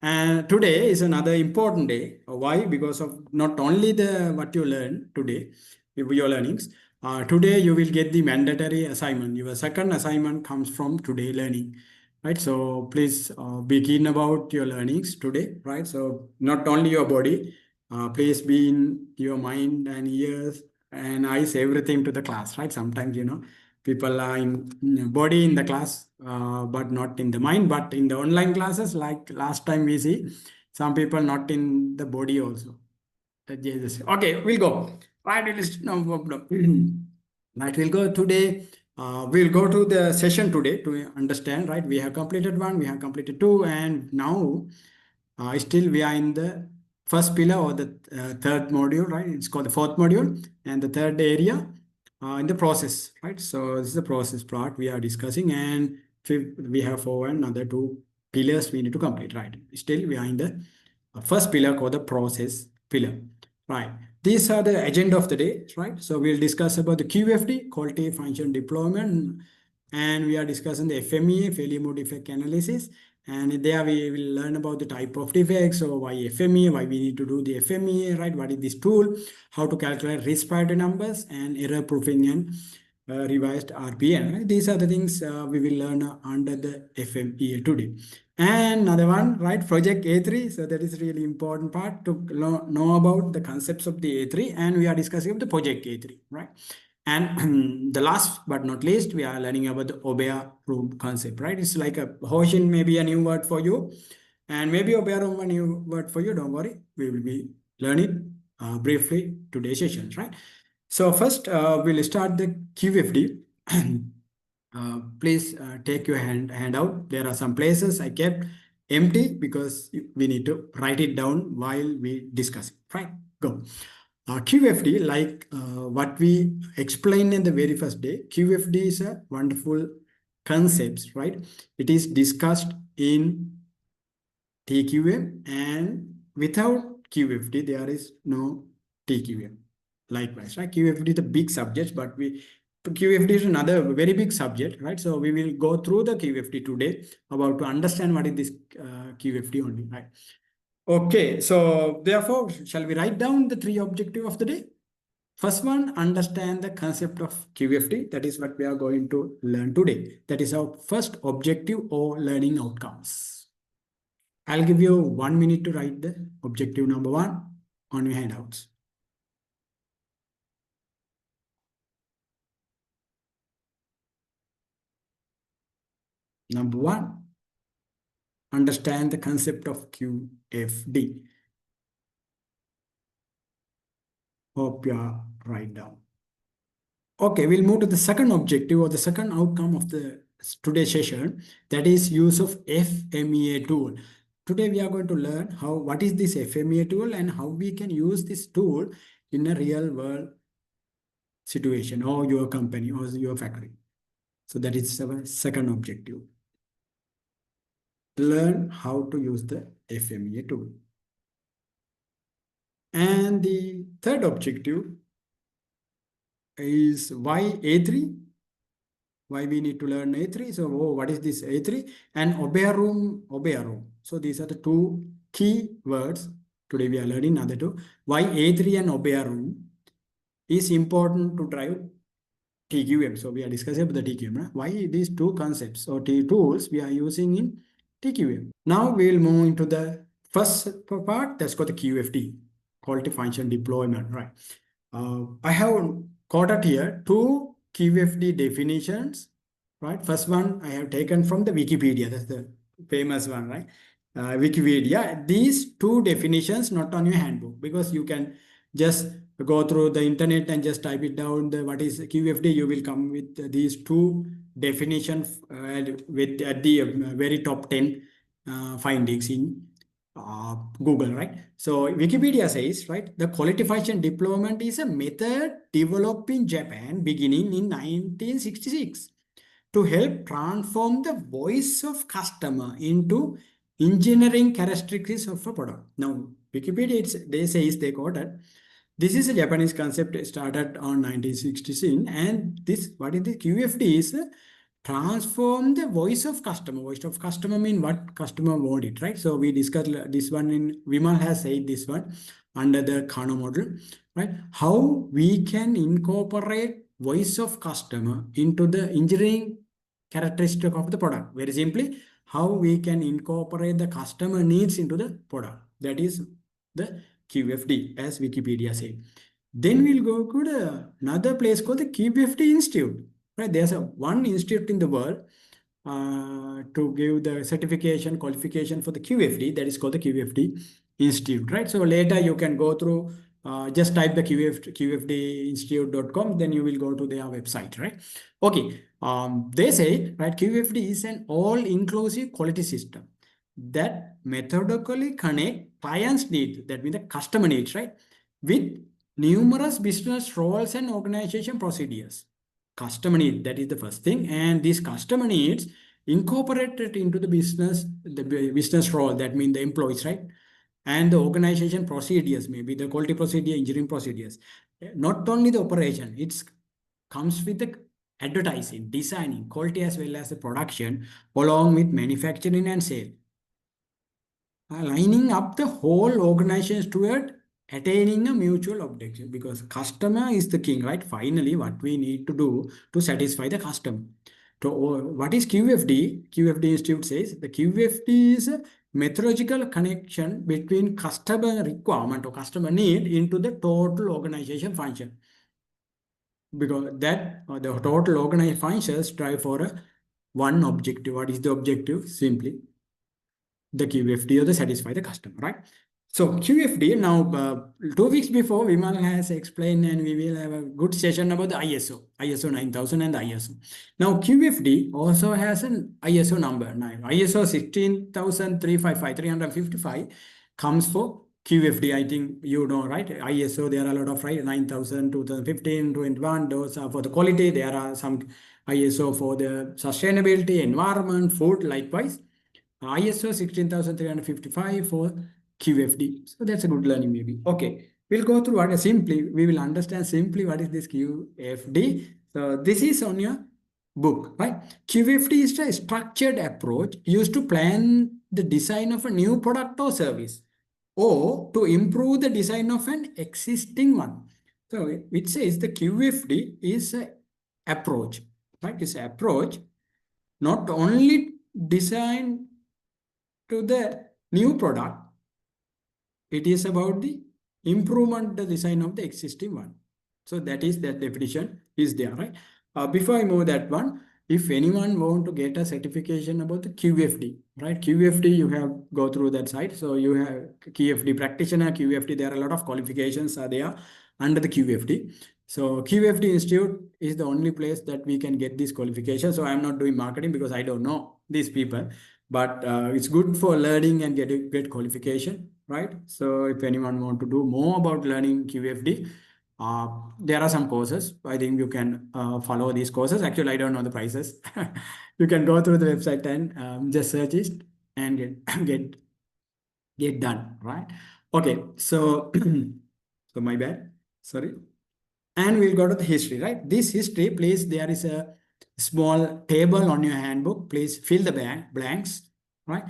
And today is another important day. Why? Because of not only the what you learn today, your learnings. Today you will get the mandatory assignment. Your second assignment comes from today learning, right? So please be keen about your learnings today, right? So not only your body, please be in your mind and ears and eyes, everything to the class, right? Sometimes people are in body in the class, but not in the mind. But in the online classes, like last time we see, some people not in the body also. Okay, we'll go. Right, no problem. Right, we'll go today. We'll go to the session today to understand. Right, we have completed one, we have completed two, and now still we are in the first pillar or the third module. Right, it's called the fourth module, and the third area in the process. Right, so this is the process part we are discussing, and fifth, we have four and another two pillars we need to complete. Right, still we are in the first pillar called the process pillar. Right. These are the agenda of the day, right? So we'll discuss about the QFD, quality function deployment, and we are discussing the FMEA, failure mode defect analysis. And there we will learn about the type of defects, so why FMEA, why we need to do the FMEA, right? What is this tool, how to calculate risk priority numbers, and error proofing and revised RPN. Right? These are the things we will learn under the FMEA today. And another one, right, project A3. So that is really important part to know about the concepts of the A3. And we are discussing the project A3, right? And the last but not least, we are learning about the Obeya room concept, right? It's like a Hoshin, maybe a new word for you. And maybe Obeya room, a new word for you. Don't worry. We will be learning briefly today's sessions, right? So first, we'll start the QFD. Please take your hand out. There are some places I kept empty because we need to write it down while we discuss it. Right? Go. QFD, like what we explained in the very first day, QFD is a wonderful concept, right? It is discussed in TQM, and without QFD, there is no TQM. Likewise, right? QFD is a big subject, but QFD is another very big subject, right? So we will go through the QFD today about to understand what is this QFD only, right? Okay, so therefore, shall we write down the three objectives of the day? First one, understand the concept of QFD. That is what we are going to learn today. That is our first objective or learning outcomes. I'll give you 1 minute to write the objective number one on your handouts. Number one, understand the concept of QFD. Hope you are right down. Okay, we'll move to the second objective or the second outcome of the today's session. That is use of FMEA tool. Today we are going to learn what is this FMEA tool and how we can use this tool in a real world situation or your company or your factory. So that is our second objective. Learn how to use the FMEA tool. And the third objective is why A3? Why we need to learn A3? So what is this A3? And Obeya room. So these are the two key words. Today we are learning another two. Why A3 and Obeya room is important to drive TQM. So we are discussing about the TQM. Right? Why these two concepts or tools we are using in TQM. Now we will move into the first part, that's called the QFD, quality function deployment, right? I have quoted here two QFD definitions, right? First one I have taken from the Wikipedia, that's the famous one, right? Wikipedia, these two definitions not on your handbook, because you can just go through the internet and just type it down, what is QFD, you will come with these two definitions with at the very top 10 findings in Google, right? So Wikipedia says, right, the quality function deployment is a method developed in Japan beginning in 1966 to help transform the voice of customer into engineering characteristics of a product. Now, Wikipedia, they say, they quoted, this is a Japanese concept started on 1916, and this, what is the QFD is transform the voice of customer. Voice of customer mean what customer want it, right? So we discussed this one in Vimal has said this one under the Kano model, right? How we can incorporate voice of customer into the engineering characteristic of the product. Very simply, how we can incorporate the customer needs into the product. That is the QFD, as Wikipedia said. Then we'll go to another place called the QFD Institute. Right? There's one institute in the world to give the certification qualification for the QFD. That is called the QFD Institute. Right? So later you can go through. Just type the QFDinstitute.com, then you will go to their website, right? Okay. They say, right, QFD is an all-inclusive quality system that methodically connect clients' needs, that means the customer needs, right, with numerous business roles and organization procedures. Customer need, that is the first thing, and these customer needs incorporated into the business role, that means the employees, right, and the organization procedures, maybe the quality procedure, engineering procedures. Not only the operation, it comes with the advertising, designing, quality as well as the production, along with manufacturing and sale. Lining up the whole organization toward attaining a mutual objective, because customer is the king, right? Finally, what we need to do to satisfy the customer. So what is QFD? QFD Institute says the QFD is a methodological connection between customer requirement or customer need into the total organization function. Because that the total organization functions strive for one objective. What is the objective? Simply the QFD or the satisfy the customer, right? So QFD now 2 weeks before Vimal has explained, and we will have a good session about the ISO 9000 and the ISO. Now QFD also has an ISO number. Now ISO 16355 comes for QFD. I think you know, right? ISO, there are a lot of, right? 9000, 2015, 21. Those are for the quality. There are some ISO for the sustainability, environment, food, likewise. ISO 16355 for QFD. So that's a good learning maybe. Okay, we'll go through what we will understand simply what is this QFD. So this is on your book, right? QFD is a structured approach used to plan the design of a new product or service, or to improve the design of an existing one. So it says the QFD is an approach, right? It's an approach not only designed to the new product, it is about the improvement, the design of the existing one. So that is, that definition is there, right? Before I move that one, if anyone want to get a certification about the QFD, right? QFD, you have go through that site. So you have QFD practitioner, QFD, there are a lot of qualifications are there under the QFD. So QFD Institute is the only place that we can get this qualification. So I'm not doing marketing because I don't know these people, but it's good for learning and get qualification, right? So if anyone want to do more about learning QFD, there are some courses. I think you can follow these courses. Actually, I don't know the prices. You can go through the website and just search it and get done, right? Okay, so so my bad, sorry. And we'll go to the history, right? This history, please, there is a small table on your handbook. Please fill the blanks, right?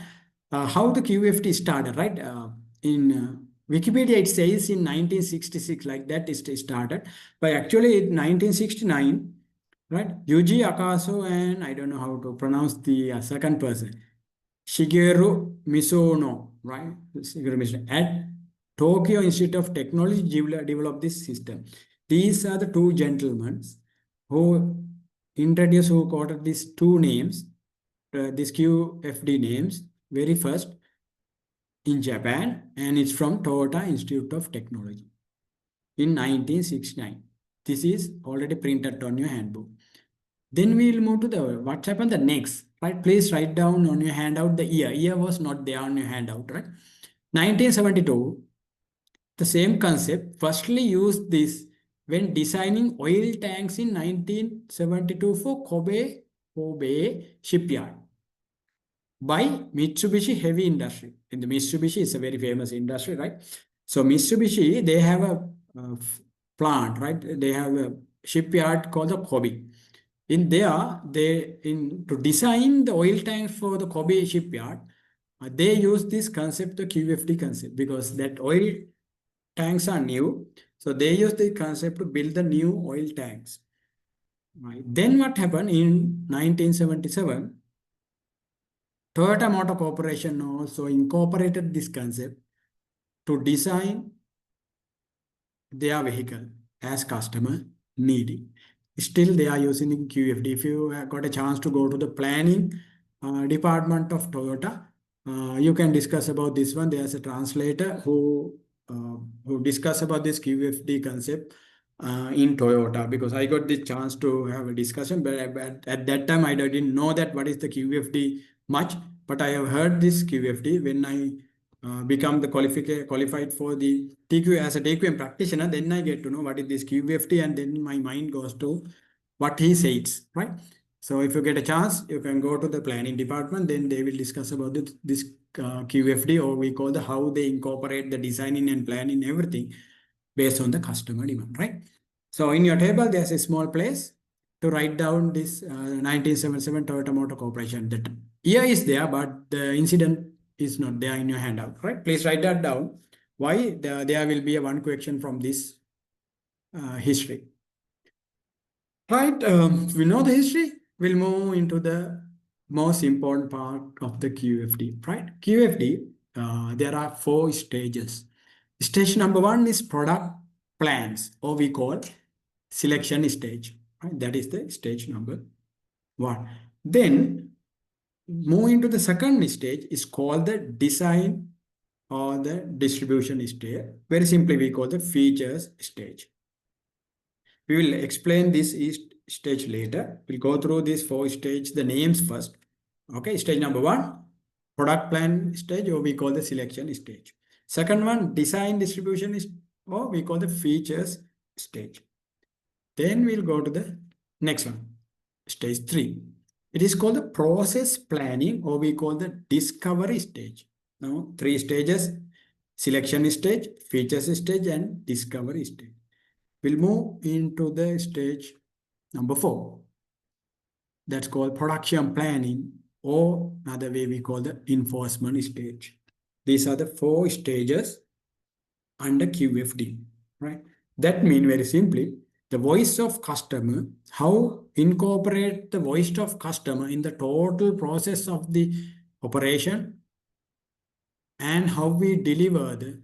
How the QFT started, right? In Wikipedia, it says in 1966, like that it started. But actually in 1969, right? Yuji Akaso and I don't know how to pronounce the second person, Shigeru Misono, right? Shigeru Misono, at Tokyo Institute of Technology developed this system. These are the two gentlemen who quoted these two names, these QFD names, very first in Japan, and it's from Toyota Institute of Technology in 1969. This is already printed on your handbook. Then we'll move to the what happened the next, right? Please write down on your handout the year. Year was not there on your handout, right? 1972, the same concept firstly used this when designing oil tanks in 1972 for Kobe shipyard by Mitsubishi Heavy Industry. In the Mitsubishi is a very famous industry, right? So Mitsubishi, they have a plant, right? They have a shipyard called the Kobe In there, to design the oil tanks for the Kobe shipyard, they use this concept, the QFD concept, because that oil tanks are new. So they use the concept to build the new oil tanks. Right. Then what happened in 1977? Toyota Motor Corporation also incorporated this concept to design their vehicle as customer needing. Still, they are using QFD. If you have got a chance to go to the planning department of Toyota, you can discuss about this one. There's a translator who discuss about this QFD concept in Toyota, because I got the chance to have a discussion, but at that time I didn't know that what is the QFD much, but I have heard this QFD when I become the qualified for the TQ as a TQM practitioner. Then I get to know what is this QFD, and then my mind goes to what he says, right? So if you get a chance, you can go to the planning department. Then they will discuss about this QFD, or we call the how they incorporate the designing and planning everything based on the customer demand, right? So in your table, there's a small place to write down this 1977 Toyota Motor Corporation. That year is there, but the incident is not there in your handout, right? Please write that down. Why? There will be a one question from this history. Right, we know the history. We'll move into the most important part of the QFD, right? QFD, there are 4 stages. Stage number 1 is product plans, or we call selection stage, right? That is the stage number 1. Then move into the second stage is called the design or the distribution stage. Very simply, we call the features stage. We will explain this stage later. We'll go through these 4 stages, the names first. Okay, stage number 1, product plan stage, or we call the selection stage. Second one, design distribution is, or we call the features stage. Then we'll go to the next one, stage 3. It is called the process planning, or we call the discovery stage. Now, 3 stages: selection stage, features stage, and discovery stage. We'll move into the stage number 4. That's called production planning, or another way we call the enforcement stage. These are the 4 stages under QFD, right? That means very simply, the voice of customer, how incorporate the voice of customer in the total process of the operation, and how we deliver the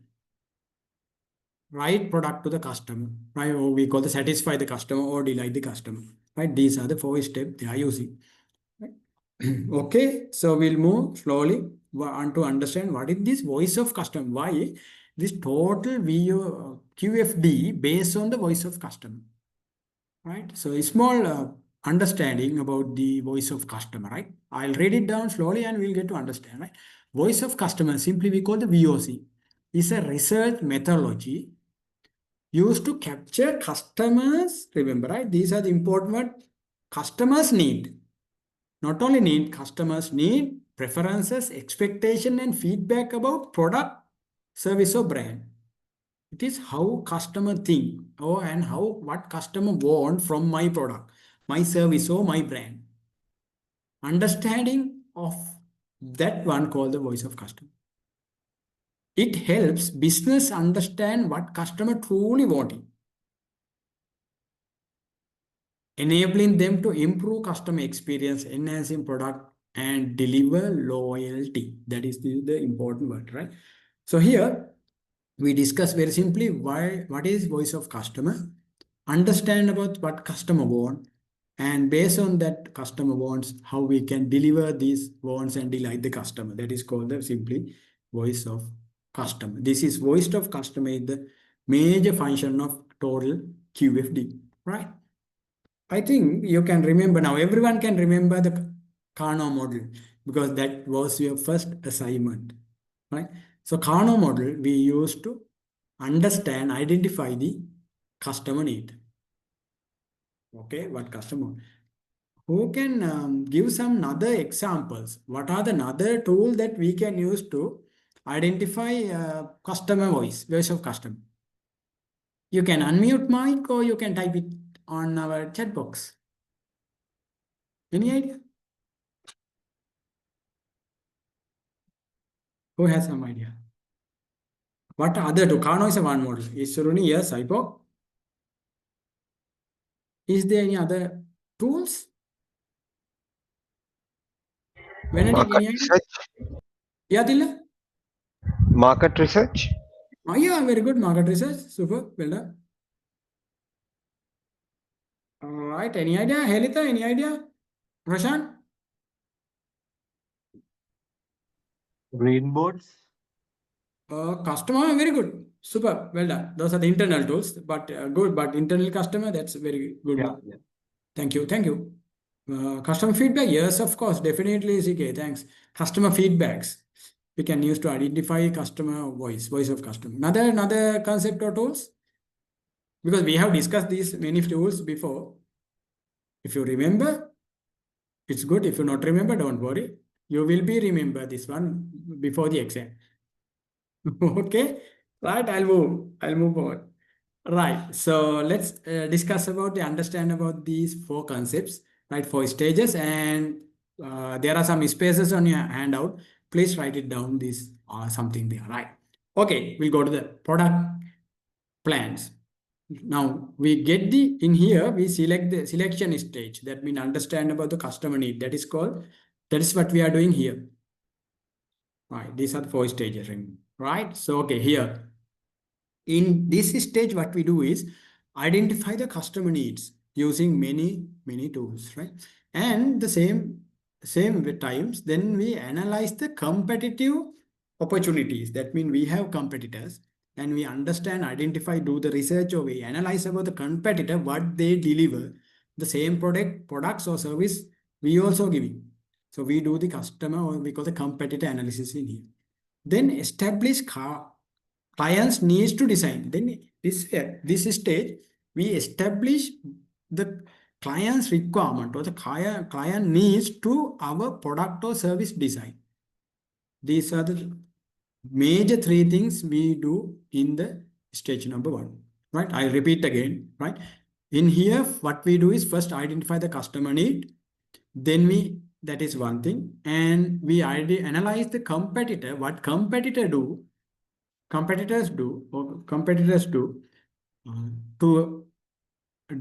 right product to the customer, right? Or we call the satisfy the customer or delight the customer, right? These are the 4 steps they are using. Right? Okay, so we'll move slowly on to understand what is this voice of customer. Why this total VO QFD based on the voice of customer, right? So a small understanding about the voice of customer, right? I'll read it down slowly and we'll get to understand, right? Voice of customer, simply we call the VOC, is a research methodology used to capture customers. Remember, right? These are the important words. Customers need. Not only need, customers need preferences, expectation, and feedback about product, service, or brand. It is how customer think, and what customer want from my product, my service, or my brand. Understanding of that one called the voice of customer. It helps business understand what customer truly wanting, enabling them to improve customer experience, enhancing product, and deliver loyalty. That is the important word, right? So here we discuss very simply what is voice of customer, understand about what customer want, and based on that customer wants, how we can deliver these wants and delight the customer. That is called the simply voice of customer. This is voice of customer is the major function of total QFD, right? I think you can remember now, everyone can remember the Kano model, because that was your first assignment, right? So Kano model, we used to understand, identify the customer need. Okay, what customer? Who can give some other examples? What are the other tool that we can use to identify customer voice of customer? You can unmute mic or you can type it on our chat box. Any idea? Who has some idea? What other two? Kano is a one model. Is Suruni? Yes, Hypo. Is there any other tools? Benedict, Market any idea? research. Yeah, Dilla? Market research. Oh, yeah, very good. Market research. Super. Well done. All right. Any idea? Helita, any idea? Prashant? Green boards. Customer, very good. Super. Well done. Those are the internal tools, but good. But internal customer, that's very good. Yeah. Thank you. Thank you. Customer feedback. Yes, of course. Definitely, CK. Thanks. Customer feedbacks. We can use to identify customer voice of customer. Another concept or tools? Because we have discussed these many tools before. If you remember, it's good. If you not remember, don't worry. You will be remember this one before the exam. Okay, right? I'll move on. Right. So let's discuss about the understand about these four concepts, right? Four stages, and there are some spaces on your handout. Please write it down. This something there, right? Okay, we'll go to the product plans. Now we get the in here. We select the selection stage. That means understand about the customer need. That is what we are doing here. Right. These are the four stages, right? So okay, here in this stage, what we do is identify the customer needs using many tools, right? And the same with times, then we analyze the competitive opportunities. That means we have competitors and we understand, identify, do the research, or we analyze about the competitor, what they deliver, the same products or service we also giving. So we do the customer, or we call the competitor analysis in here. Then establish clients needs to design. Then this stage we establish the client's requirement or the client needs to our product or service design. These are the major three things we do in the stage number one, right? I repeat again, right? In here, what we do is first identify the customer need, then that is one thing, and we analyze the competitor, what competitors do to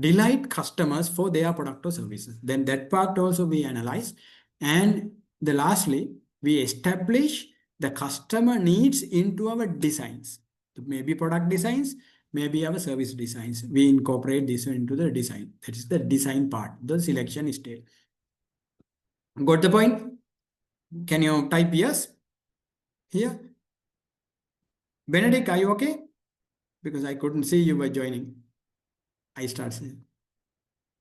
delight customers for their product or services. Then that part also we analyze, and lastly we establish the customer needs into our designs. Maybe product designs, maybe our service designs. We incorporate this into the design. That is the design part, the selection stage. Got the point? Can you type yes here? Benedict, are you okay? Because I couldn't see you were joining. I start saying.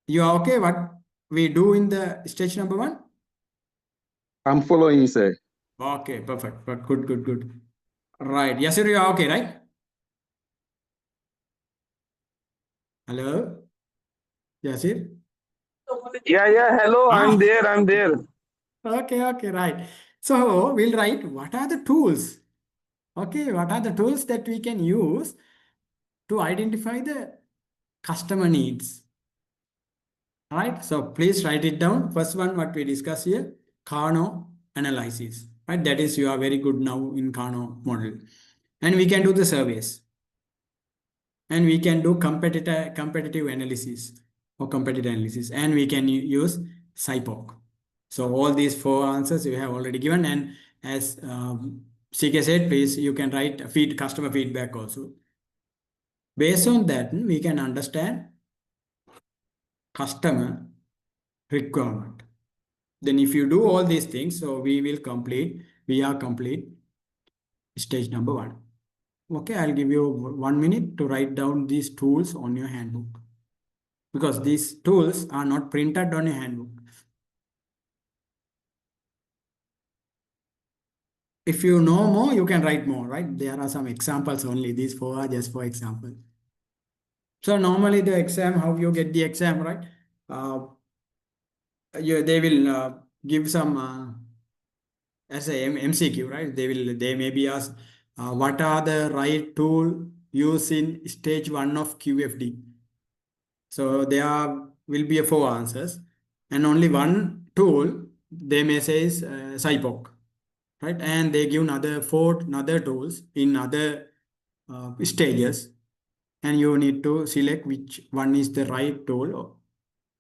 You are okay? What we do in the stage number one? I'm following you, sir. Okay, perfect. But good. Right. Yasir, you are okay, right? Hello? Yasir? Yeah. Hello, I'm there. Okay, right. So we'll write what are the tools? Okay, what are the tools that we can use to identify the customer needs? All right, so please write it down. First one, what we discuss here, Kano analysis, right? That is, you are very good now in Kano model. And we can do the surveys. And we can do competitive analysis or competitive analysis. And we can use SIPOC. So all these four answers you have already given. And as CK said, please, you can write customer feedback also. Based on that, we can understand customer requirement. Then if you do all these things, so we are complete stage number one. Okay, I'll give you 1 minute to write down these tools on your handbook, because these tools are not printed on your handbook. If you know more, you can write more, right? There are some examples only. These four are just for example. So normally the exam, how you get the exam, right? They will give some as a MCQ, right? They may be asked what are the right tool used in stage one of QFD. So there will be four answers. and only one tool they may say is SIPOC, right? And they give another tools in other stages, and you need to select which one is the right tool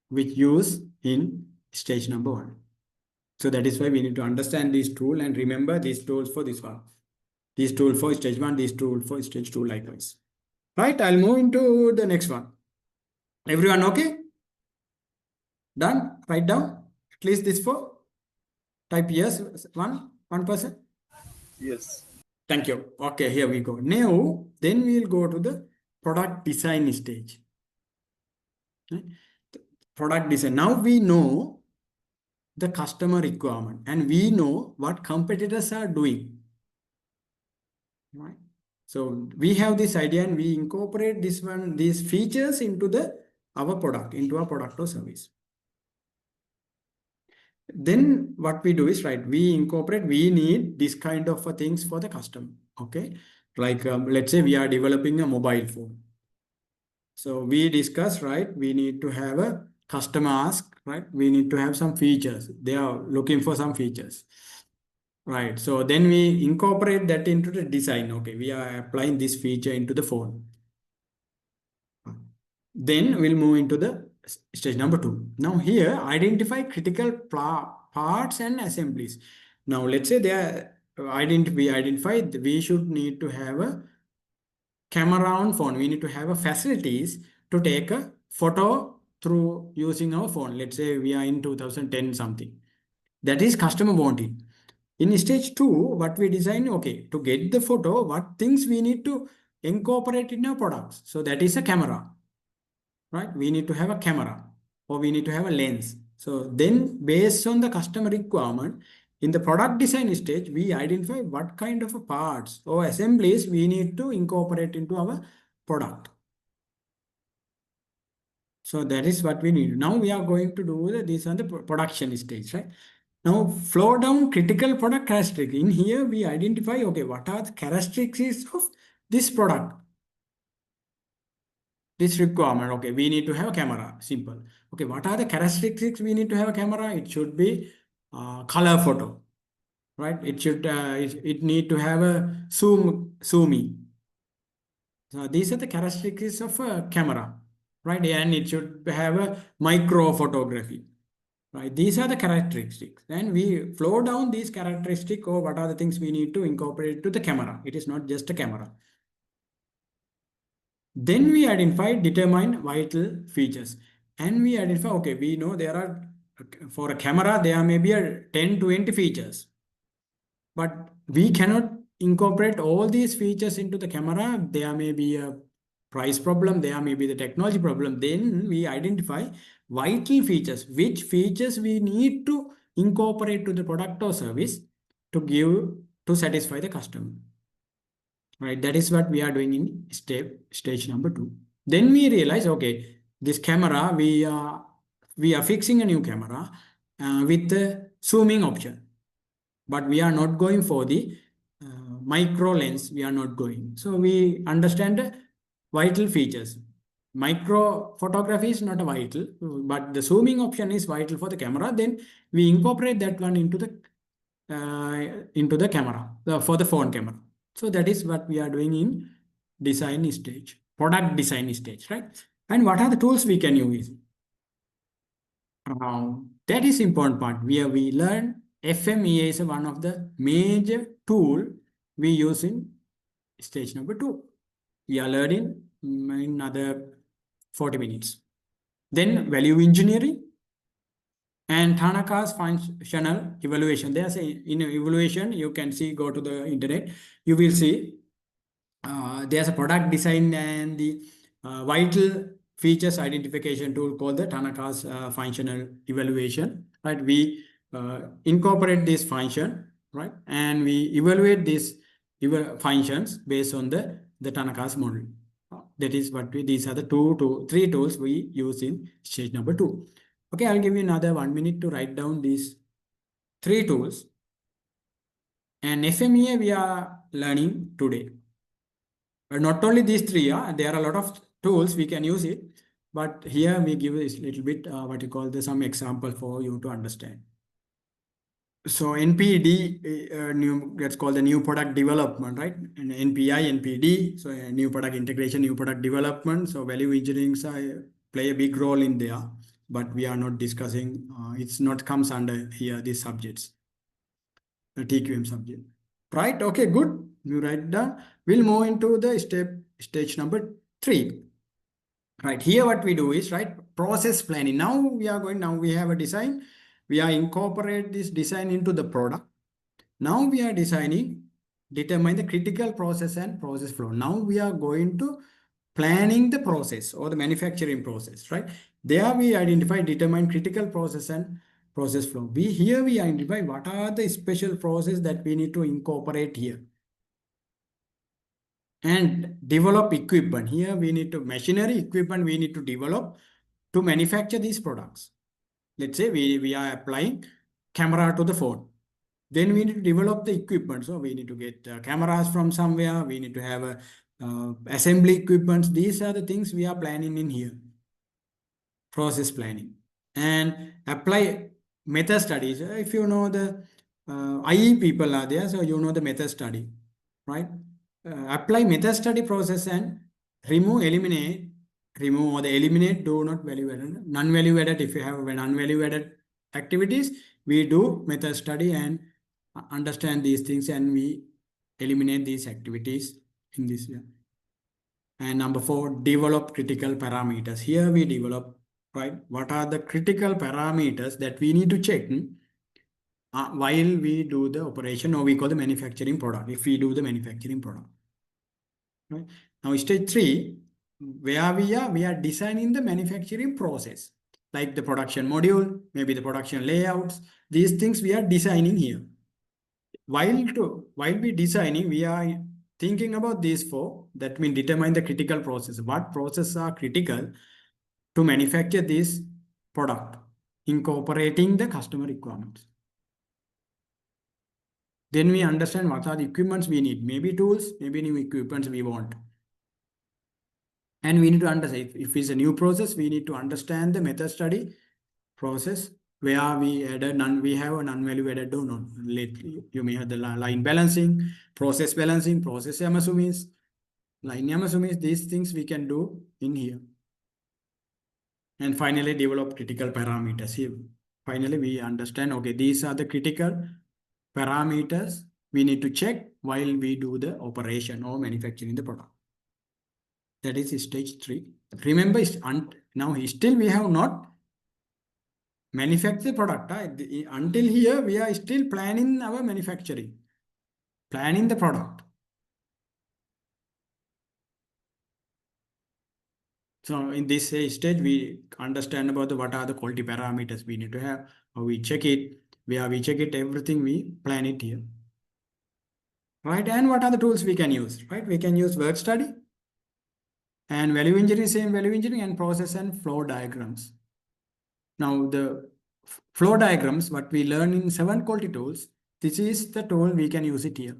which use in stage number 1. So that is why we need to understand this tool and remember these tools for this one. These tool for stage 1, these tool for stage 2 likewise. Right, I'll move into the next one. Everyone okay? Done? Write down at least this 4. Type yes, one person. Yes. Thank you. Okay, here we go. Now, then we'll go to the product design stage. Right? Product design. Now we know the customer requirement and we know what competitors are doing. Right? So we have this idea and we incorporate these features into our product or service. Then what we do is, right, we need this kind of things for the customer. Okay. Like, let's say we are developing a mobile phone. So we discuss, right, we need to have a customer ask, right? We need to have some features. They are looking for some features. Right. So then we incorporate that into the design. Okay. We are applying this feature into the phone. Then we'll move into the stage number 2. Now here, identify critical parts and assemblies. Now let's say we identified we should need to have a camera on phone. We need to have a facilities to take a photo through using our phone. Let's say we are in 2010 something. That is customer wanting. In stage 2, what we design, okay, to get the photo, what things we need to incorporate in our products. So that is a camera. Right? We need to have a camera or we need to have a lens. So then based on the customer requirement, in the product design stage, we identify what kind of parts or assemblies we need to incorporate into our product. So that is what we need. Now we are going to do this on the production stage, right? Now flow down critical product characteristics. In here, we identify, okay, what are the characteristics of this product? This requirement, okay, we need to have a camera, simple. Okay, what are the characteristics we need to have a camera? It should be color photo, right? It need to have a zooming. So these are the characteristics of a camera, right? And it should have a micro photography, right? These are the characteristics. Then we flow down these characteristics or what are the things we need to incorporate to the camera. It is not just a camera. Then we determine vital features. And we identify, okay, we know for a camera, there may be 10 to 20 features. But we cannot incorporate all these features into the camera. There may be a price problem, there may be the technology problem. Then we identify vital features, which features we need to incorporate to the product or service to satisfy the customer. Right, that is what we are doing in stage number 2. Then we realize, okay, this camera, we are fixing a new camera with the zooming option, but we are not going for the micro lens. We are not going. So we understand the vital features. Micro photography is not a vital, but the zooming option is vital for the camera. Then we incorporate that one into the camera for the phone camera. So that is what we are doing in design stage, product design stage, right? And what are the tools we can use? That is important part. We learn FMEA is one of the major tool we use in stage number 2. We are learning in another 40 minutes. Then value engineering and Tanaka's functional evaluation. There's in evaluation, you can see, go to the internet, you will see there's a product design and the vital features identification tool called the Tanaka's functional evaluation, right? We incorporate this function, right? And we evaluate these functions based on the Tanaka's model. That is what these are the 2 to 3 tools we use in stage number 2. Okay, I'll give you another 1 minute to write down these 3 tools. And FMEA we are learning today. But not only these 3, there are a lot of tools we can use it. but here we give a little bit what you call some example for you to understand. So NPD, let's call the new product development, right? And NPI, NPD, so new product integration, new product development. So value engineering play a big role in there, but we are not discussing. It's not comes under here these subjects, the TQM subject, right? Okay, good. You write down. We'll move into the stage number 3. Right here, what we do is process planning. Now we have a design. We are incorporate this design into the product. Now we are determine the critical process and process flow. Now we are going to planning the process or the manufacturing process, right? There we determine critical process and process flow. We identify what are the special process that we need to incorporate here. And develop equipment. Here we need to machinery equipment we need to develop to manufacture these products. Let's say we are applying camera to the phone. Then we need to develop the equipment. So we need to get cameras from somewhere. We need to have assembly equipment. These are the things we are planning in here. Process planning. And apply method studies. If you know the IE people are there, so you know the method study, right? Apply method study process and eliminate, or eliminate, do not value added, non-value added. If you have non-value added activities, we do method study and understand these things, and we eliminate these activities in this way. And number 4, develop critical parameters. Here we develop, right? What are the critical parameters that we need to check while we do the operation, or we call the manufacturing product, if we do the manufacturing product. Right? Now stage 3, where we are designing the manufacturing process, like the production module, maybe the production layouts. These things we are designing here. While we designing, we are thinking about these 4. That means determine the critical process. What processes are critical to manufacture this product, incorporating the customer requirements. Then we understand what are the equipments we need. Maybe tools, maybe new equipments we want. And we need to understand, if it's a new process, we need to understand the method study process, where we have a non-value added or not. You may have the line balancing, process Yamasumis, line Yamasumis. These things we can do in here. And finally, develop critical parameters. Here, finally, we understand, okay, these are the critical parameters we need to check while we do the operation or manufacturing the product. That is stage 3. Remember, now still we have not manufactured product. Until here, we are still planning our manufacturing, planning the product. So in this stage, we understand about what are the quality parameters we need to have, how we check it, where we check it, everything we plan it here. Right? And what are the tools we can use? Right? We can use work study and value engineering, same value engineering, and process and flow diagrams. Now the flow diagrams, what we learn in 7 quality tools, this is the tool we can use it here.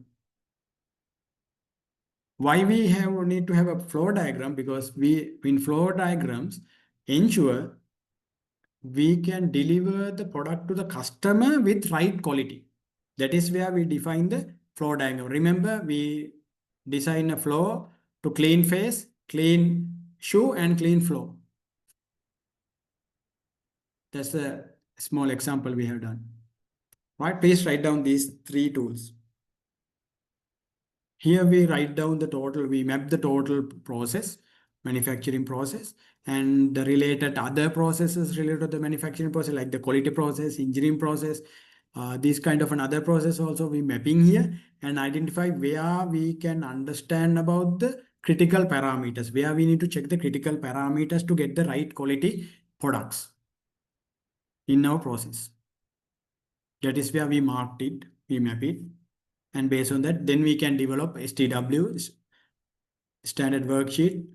Why we need to have a flow diagram? Because in flow diagrams ensure we can deliver the product to the customer with right quality. That is where we define the flow diagram. Remember, we design a flow to clean face, clean shoe, and clean flow. That's a small example we have done. Right? Please write down these 3 tools. Here we write down the total, we map the total process, manufacturing process, and the related other processes related to the manufacturing process, like the quality process, engineering process, this kind of another process also we mapping here, and identify where we can understand about the critical parameters, where we need to check the critical parameters to get the right quality products in our process. That is where we marked it, we map it. And based on that, then we can develop STW, standard worksheet,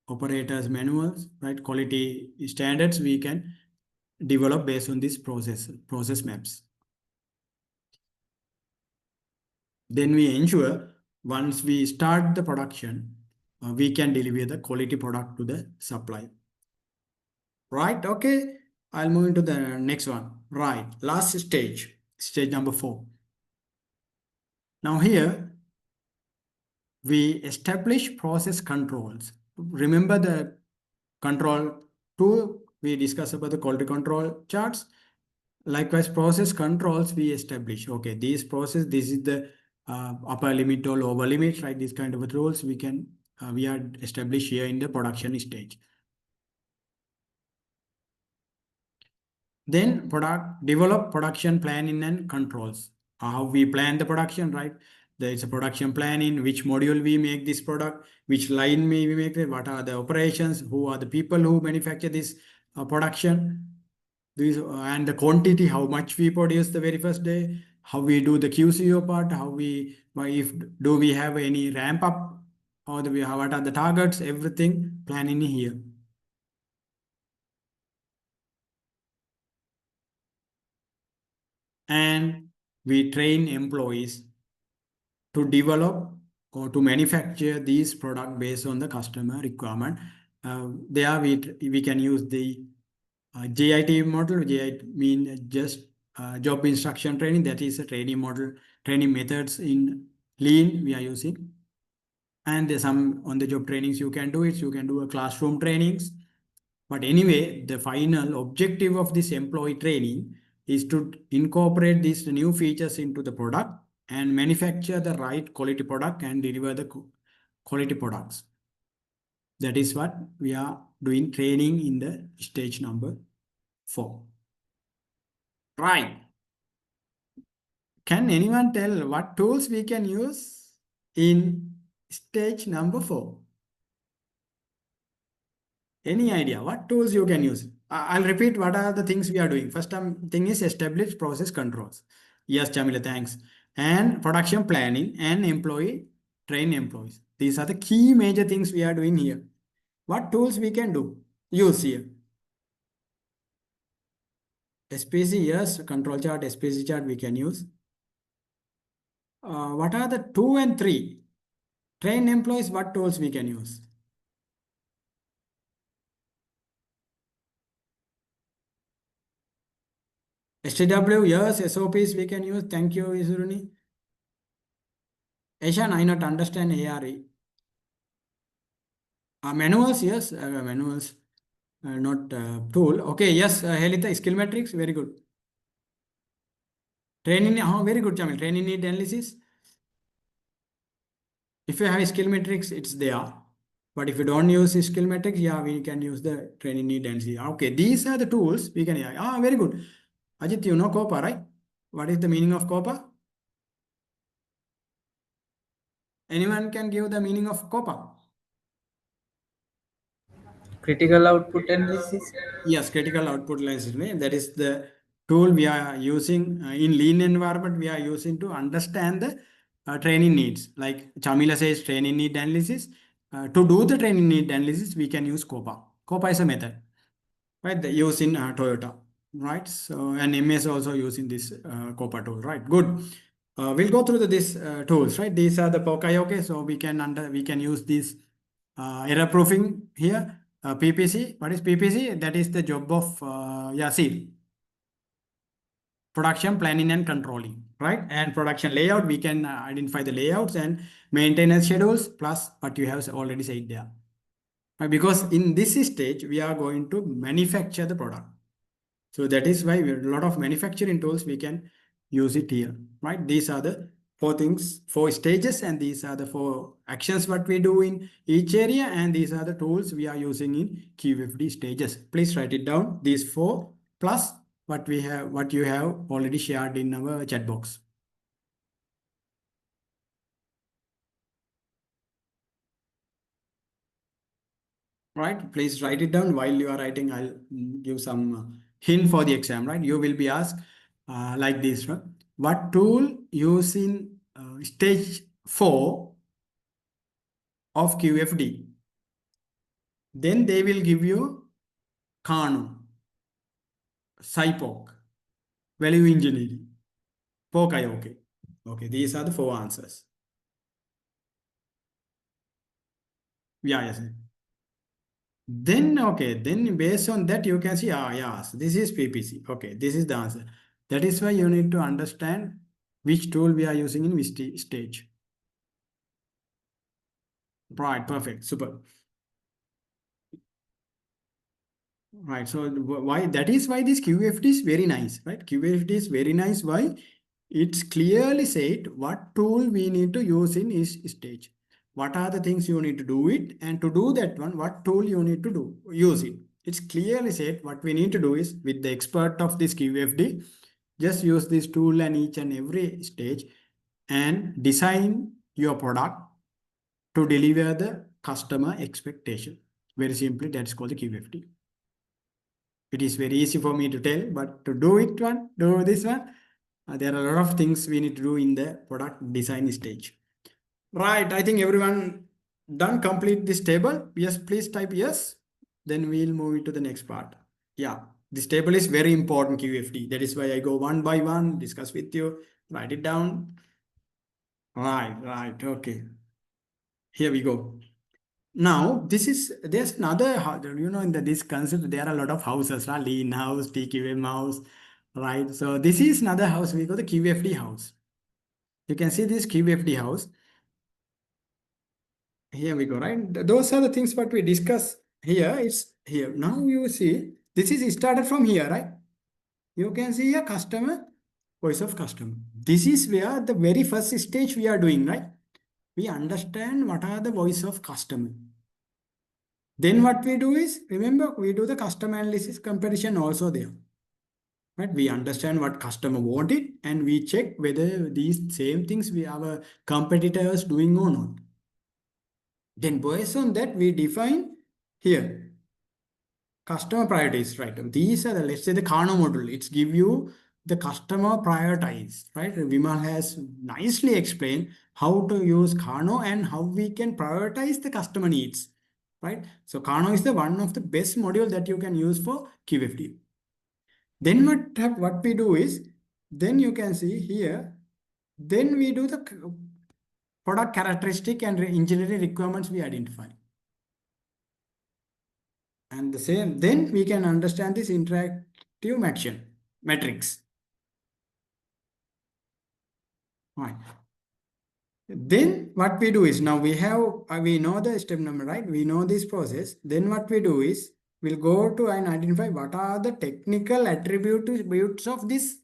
operators manuals, right? Quality standards we can develop based on this process maps. Then we ensure once we start the production, we can deliver the quality product to the supplier. Right? Okay. I'll move into the next one. Right. Last stage. Stage number 4. Now here, we establish process controls. Remember the control 2, we discussed about the quality control charts. Likewise, process controls we establish. Okay, this is the upper limit or lower limit, right? These kind of rules we are established here in the production stage. Then develop production planning and controls. How we plan the production, right? There is a production plan in which module we make this product, which line we make it, what are the operations, who are the people who manufacture this production, and the quantity, how much we produce the very first day, how we do the QCO part, if do we have any ramp up, or what are the targets, everything planning here. And we train employees to develop or to manufacture these products based on the customer requirement. There we can use the JIT model. JIT means just job instruction training. That is a training model, training methods in Lean we are using. And there's some on-the-job trainings you can do it. You can do a classroom trainings. But anyway, the final objective of this employee training is to incorporate these new features into the product and manufacture the right quality product and deliver the quality products. That is what we are doing training in the stage number 4. Right. Can anyone tell what tools we can use in stage number 4? Any idea what tools you can use? I'll repeat what are the things we are doing. First thing is establish process controls. Yes, Jamila, thanks. And production planning and train employees. These are the key major things we are doing here. What tools we can use here? SPC, yes, control chart, SPC chart we can use. What are the 2 and 3? Train employees, what tools we can use? STW, yes, SOPs we can use. Thank you, Isuruni. Eshan, I not understand ARE. Manuals, yes, manuals, not tool. Okay, yes, Helita, skill metrics, very good. Training, very good, Jamil. Training need analysis. If you have skill metrics, it's there. But if you don't use skill metrics, yeah, we can use the training need analysis. Okay, these are the tools we can use. Very good. Ajit, you know COPA, right? What is the meaning of COPA? Anyone can give the meaning of COPA? Critical output analysis. Yes, critical output analysis. That is the tool we are using in lean environment. We are using to understand the training needs. Like Chamila says, training need analysis. To do the training need analysis, we can use COPA. COPA is a method, right? The use in Toyota, right? So and MS also using this COPA tool, right? Good. We'll go through this tools, right? These are the POCAI, so we can use this error proofing here. PPC, what is PPC? That is the job of see, production planning and controlling, right? And production layout, we can identify the layouts and maintenance schedules plus what you have already said there. Right? Because in this stage, we are going to manufacture the product. So that is why a lot of manufacturing tools, we can use it here, right? These are the 4 stages, and these are the 4 actions what we do in each area, and these are the tools we are using in QFD stages. Please write it down, these 4 plus what you have already shared in our chat box. Right, please write it down. While you are writing, I'll give some hint for the exam, right? You will be asked like this, right? What tool used in stage 4 of QFD? Then they will give you Kano, SIPOC, value engineering, POCAI. Okay, these are the 4 answers. Yeah, yes. Then, okay, then based on that, you can see, yes, this is PPC. Okay, this is the answer. That is why you need to understand which tool we are using in which stage. Right, perfect, super. Right, so why that is why this QFD is very nice, right? QFD is very nice. Why? It's clearly said what tool we need to use in each stage. What are the things you need to do it, and to do that one, what tool you need to do use it. It's clearly said what we need to do is with the expert of this QFD, just use this tool and each and every stage and design your product to deliver the customer expectation. Very simply, that's called the QFD. It is very easy for me to tell, but to do this one, there are a lot of things we need to do in the product design stage. Right, I think everyone done complete this table. Yes, please type yes. Then we'll move into the next part. Yeah, this table is very important, QFD. That is why I go one by one, discuss with you, write it down. Right, okay. Here we go. Now, there's another, in this concept, there are a lot of houses, right? Lean house, TQM house, right? So this is another house, we call the QFD house. You can see this QFD house. Here we go, right? Those are the things what we discuss here. It's here. Now you see, this is started from here, right? You can see a customer, voice of customer. This is where the very first stage we are doing, right? We understand what are the voice of customer. Then what we do is, remember, we do the customer analysis comparison also there. Right? We understand what customer wanted and we check whether these same things our competitors doing or not. Then based on that, we define here customer priorities, right? These are let's say the Kano model. It's give you the customer prioritize, right? Vimal has nicely explained how to use Kano and how we can prioritize the customer needs, right? So Kano is the one of the best module that you can use for QFD. Then what we do is, then you can see here, then we do the product characteristic and engineering requirements we identify. And the same, then we can understand this interactive matrix. Right. Then what we do is, now we know the step number, right? We know this process. Then what we do is, we'll go to and identify what are the technical attributes of this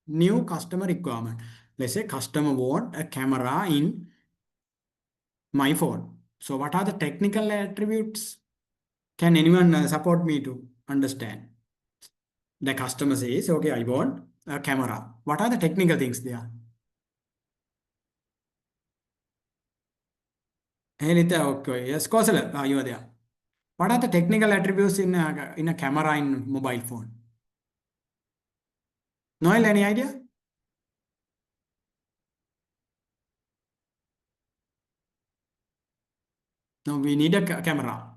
new customer requirement. Let's say customer want a camera in my phone. So what are the technical attributes? Can anyone support me to understand? The customer says, okay, I want a camera. What are the technical things there? Hey, Nitya, okay. Yes, Kausala, you are there. What are the technical attributes in a camera in mobile phone? Noel, any idea? No, we need a camera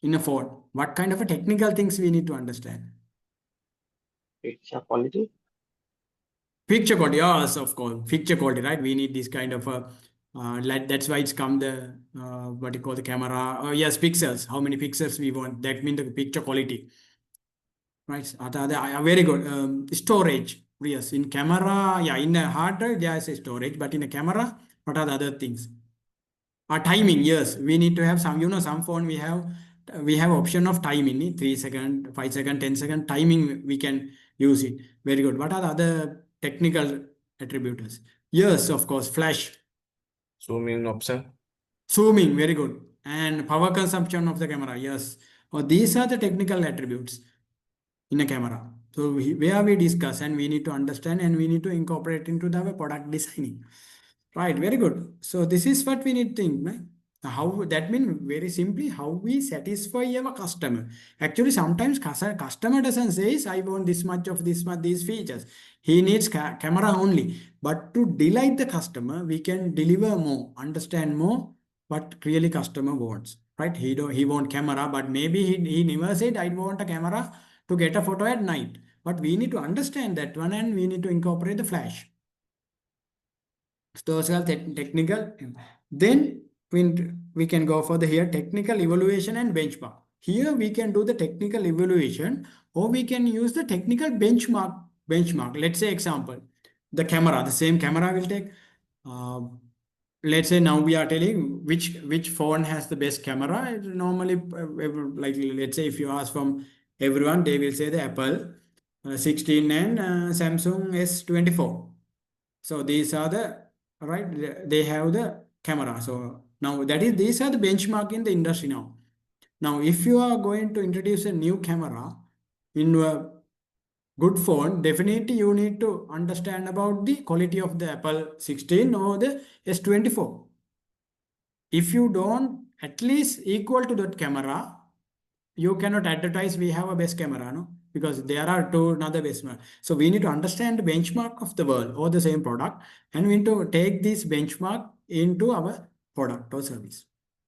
in a phone. What kind of a technical things we need to understand? Picture quality. Picture quality, yes, of course. Picture quality, right? We need this kind of a, that's why it's come the, what you call the camera. Yes, pixels. How many pixels we want? That means the picture quality. Right, very good. Storage, yes. In camera, yeah, in a hard drive, there is a storage, but in a camera, what are the other things? Timing, yes. We need to have some, some phone we have option of timing, 3 second, 5 second, 10 second timing, we can use it. Very good. What are the other technical attributes? Yes, of course, flash. Zooming option. Zooming, very good. And power consumption of the camera, yes. These are the technical attributes in a camera. So where we discuss and we need to understand and we need to incorporate into the product designing. Right, very good. So this is what we need to think. Right? How that means very simply how we satisfy our customer. Actually, sometimes customer doesn't say, I want this much of these features. He needs camera only. But to delight the customer, we can deliver more, understand more what really customer wants. Right? He want camera, but maybe he never said I want a camera to get a photo at night. But we need to understand that one and we need to incorporate the flash. Those are technical. Then we can go for the here technical evaluation and benchmark. Here we can do the technical evaluation, or we can use the technical benchmark. Let's say example, the camera, the same camera will take. Let's say now we are telling which phone has the best camera. Normally, like let's say if you ask from everyone, they will say the Apple 16 and Samsung S24. So these are the right. They have the camera. So now these are the benchmark in the industry now. Now, if you are going to introduce a new camera in a good phone, definitely you need to understand about the quality of the Apple 16 or the S24. If you don't at least equal to that camera, you cannot advertise we have a best camera, no? Because there are two another best camera. So we need to understand the benchmark of the world or the same product, and we need to take this benchmark into our product or service.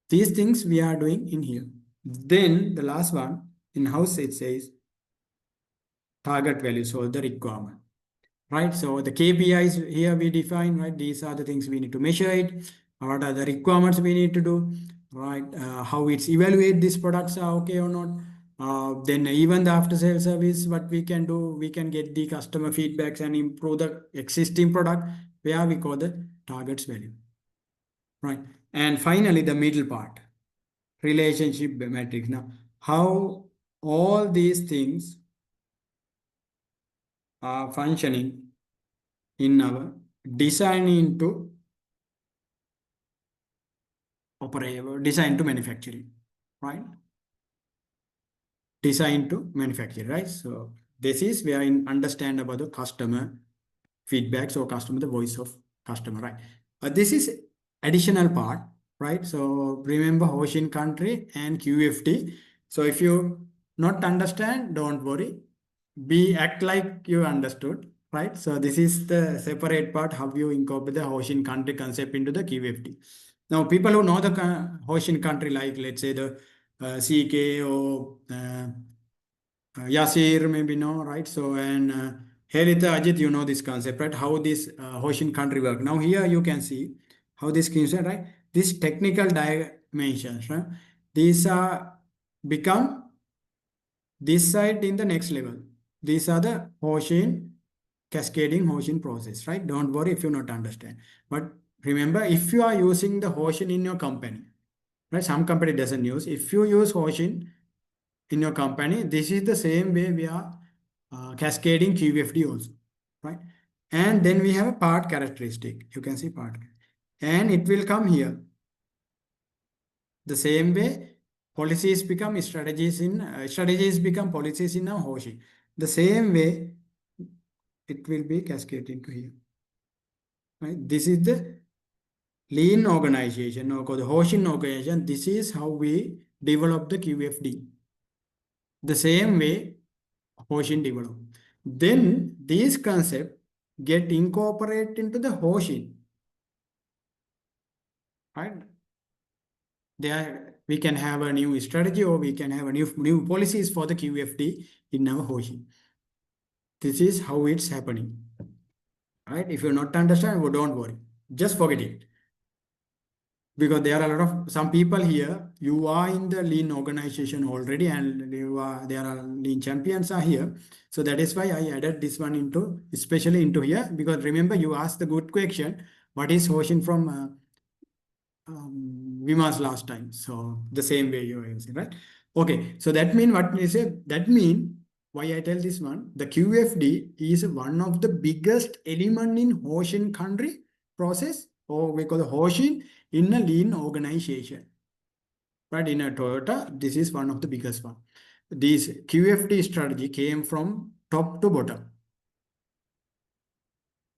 These things we are doing in here. Then the last one, in-house, it says target values or the requirement. Right, so the KPIs here we define, right? These are the things we need to measure it. What are the requirements we need to do, right? How it's evaluate these products are okay or not. Then even the after sales service, what we can do, we can get the customer feedbacks and improve the existing product, where we call the targets value, right? And finally, the middle part, relationship metrics. Now, how all these things are functioning in our design into design to manufacturing, right? Design to manufacturing, right? So this is where I understand about the customer feedbacks or customer, the voice of customer, right? This is additional part, right? So remember Hoshin country and QFD. So if you not understand, don't worry. Act like you understood, right? So this is the separate part, how you incorporate the Hoshin country concept into the QFD. Now, people who know the Hoshin country, like let's say the CK or Yasir, maybe know, right? So, and Helita, Ajit, you know this concept, right? How this Hoshin country work. Now, here you can see how this can, right? These technical dimensions, right? These are become this side in the next level. These are the Hoshin cascading Hoshin process, right? Don't worry if you not understand. But remember, if you are using the Hoshin in your company, right? Some company doesn't use. If you use Hoshin in your company, this is the same way we are cascading QFD also, right? And then we have a part characteristic. You can see part. And it will come here. The same way, policies become strategies become policies in our Hoshin. The same way, it will be cascading to here. Right? This is the lean organization or the Hoshin organization. This is how we develop the QFD. The same way Hoshin develop. Then these concepts get incorporated into the Hoshin. Right? We can have a new strategy, or we can have a new policies for the QFD in our Hoshin. This is how it's happening. Right? If you not understand, well, don't worry. Just forget it. Because there are a lot of some people here, you are in the lean organization already, and there are lean champions are here. So that is why I added this one especially into here, because remember you asked the good question, what is Hoshin from Vimas last time. So the same way you are using, right? Okay, so that mean what we say, that mean why I tell this one, the QFD is one of the biggest element in Hoshin country process, or we call the Hoshin in a lean organization. But in a Toyota, this is one of the biggest one. This QFD strategy came from top to bottom.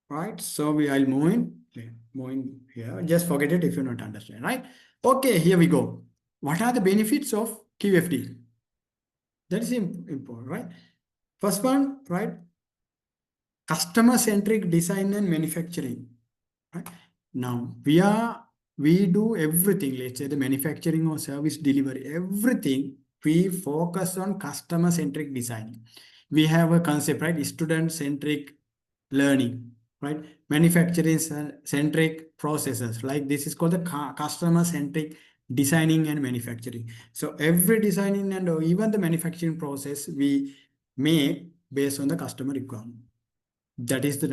Right, so I'll move in here. Just forget it if you not understand, right? Okay, here we go. What are the benefits of QFD? That is important, right? First one, right? Customer-centric design and manufacturing. Right? Now we do everything. Let's say the manufacturing or service delivery, everything we focus on customer-centric design. We have a concept, right? Student-centric learning. Right, manufacturing centric processes, like this is called the customer centric designing and manufacturing. So every designing and even the manufacturing process we make based on the customer requirement. That is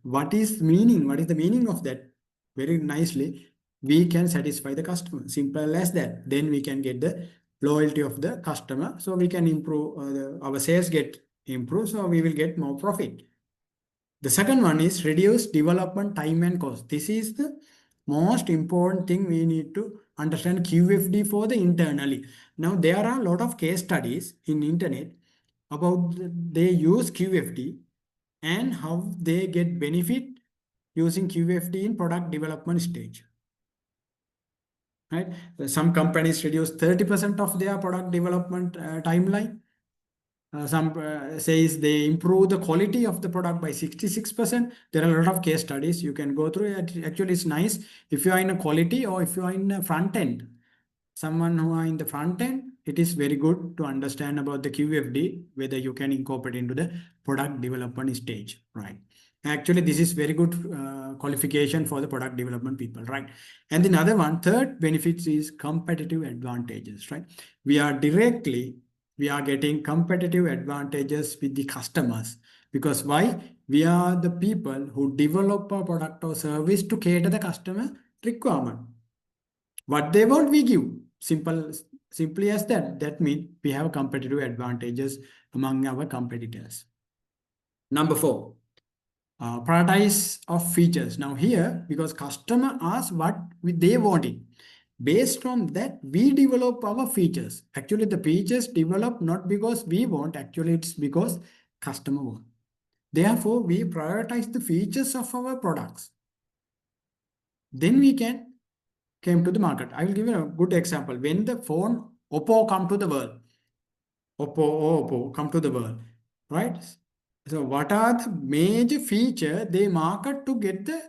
what is the meaning of that? Very nicely, we can satisfy the customer. Simple as that. Then we can get the loyalty of the customer. So we can improve our sales get improved. So we will get more profit. The second one is reduce development time and cost. This is the most important thing we need to understand QFD for the internally. Now there are a lot of case studies in internet about they use QFD and how they get benefit using QFD in product development stage. Right? Some companies reduce 30% of their product development timeline. Some says they improve the quality of the product by 66%. There are a lot of case studies you can go through. Actually, it's nice if you are in a quality or if you are in a front end. Someone who are in the front end, it is very good to understand about the QFD, whether you can incorporate into the product development stage, right? Actually, this is very good qualification for the product development people, right? And another one, third benefits is competitive advantages, right? We are getting competitive advantages with the customers because why? We are the people who develop a product or service to cater the customer requirement. What they want, we give. Simply as that. That means we have competitive advantages among our competitors. Number 4, prioritize of features. Now here, because customer asks what they wanted, based on that, we develop our features. Actually, the features develop not because we want, actually it's because customer want. Therefore, we prioritize the features of our products. Then we can came to the market. I will give you a good example. When the phone Oppo come to the world, Oppo come to the world, right? So what are the major feature they market to get the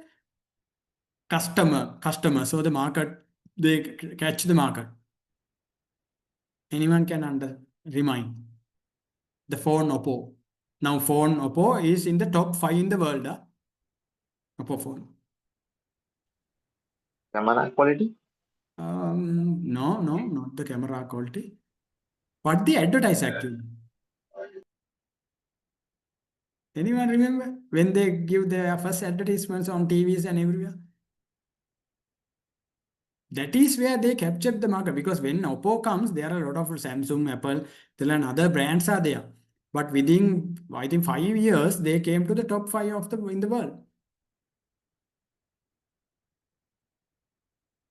customer? So the market, they catch the market. Anyone can remind the phone Oppo. Now phone Oppo is in the top 5 in the world. Oppo phone. Camera quality? No, not the camera quality. What they advertise actually? Anyone remember when they give their first advertisements on TVs and everywhere? That is where they captured the market, because when Oppo comes, there are a lot of Samsung, Apple, and other brands are there. But within, I think, 5 years, they came to the top 5 in the world.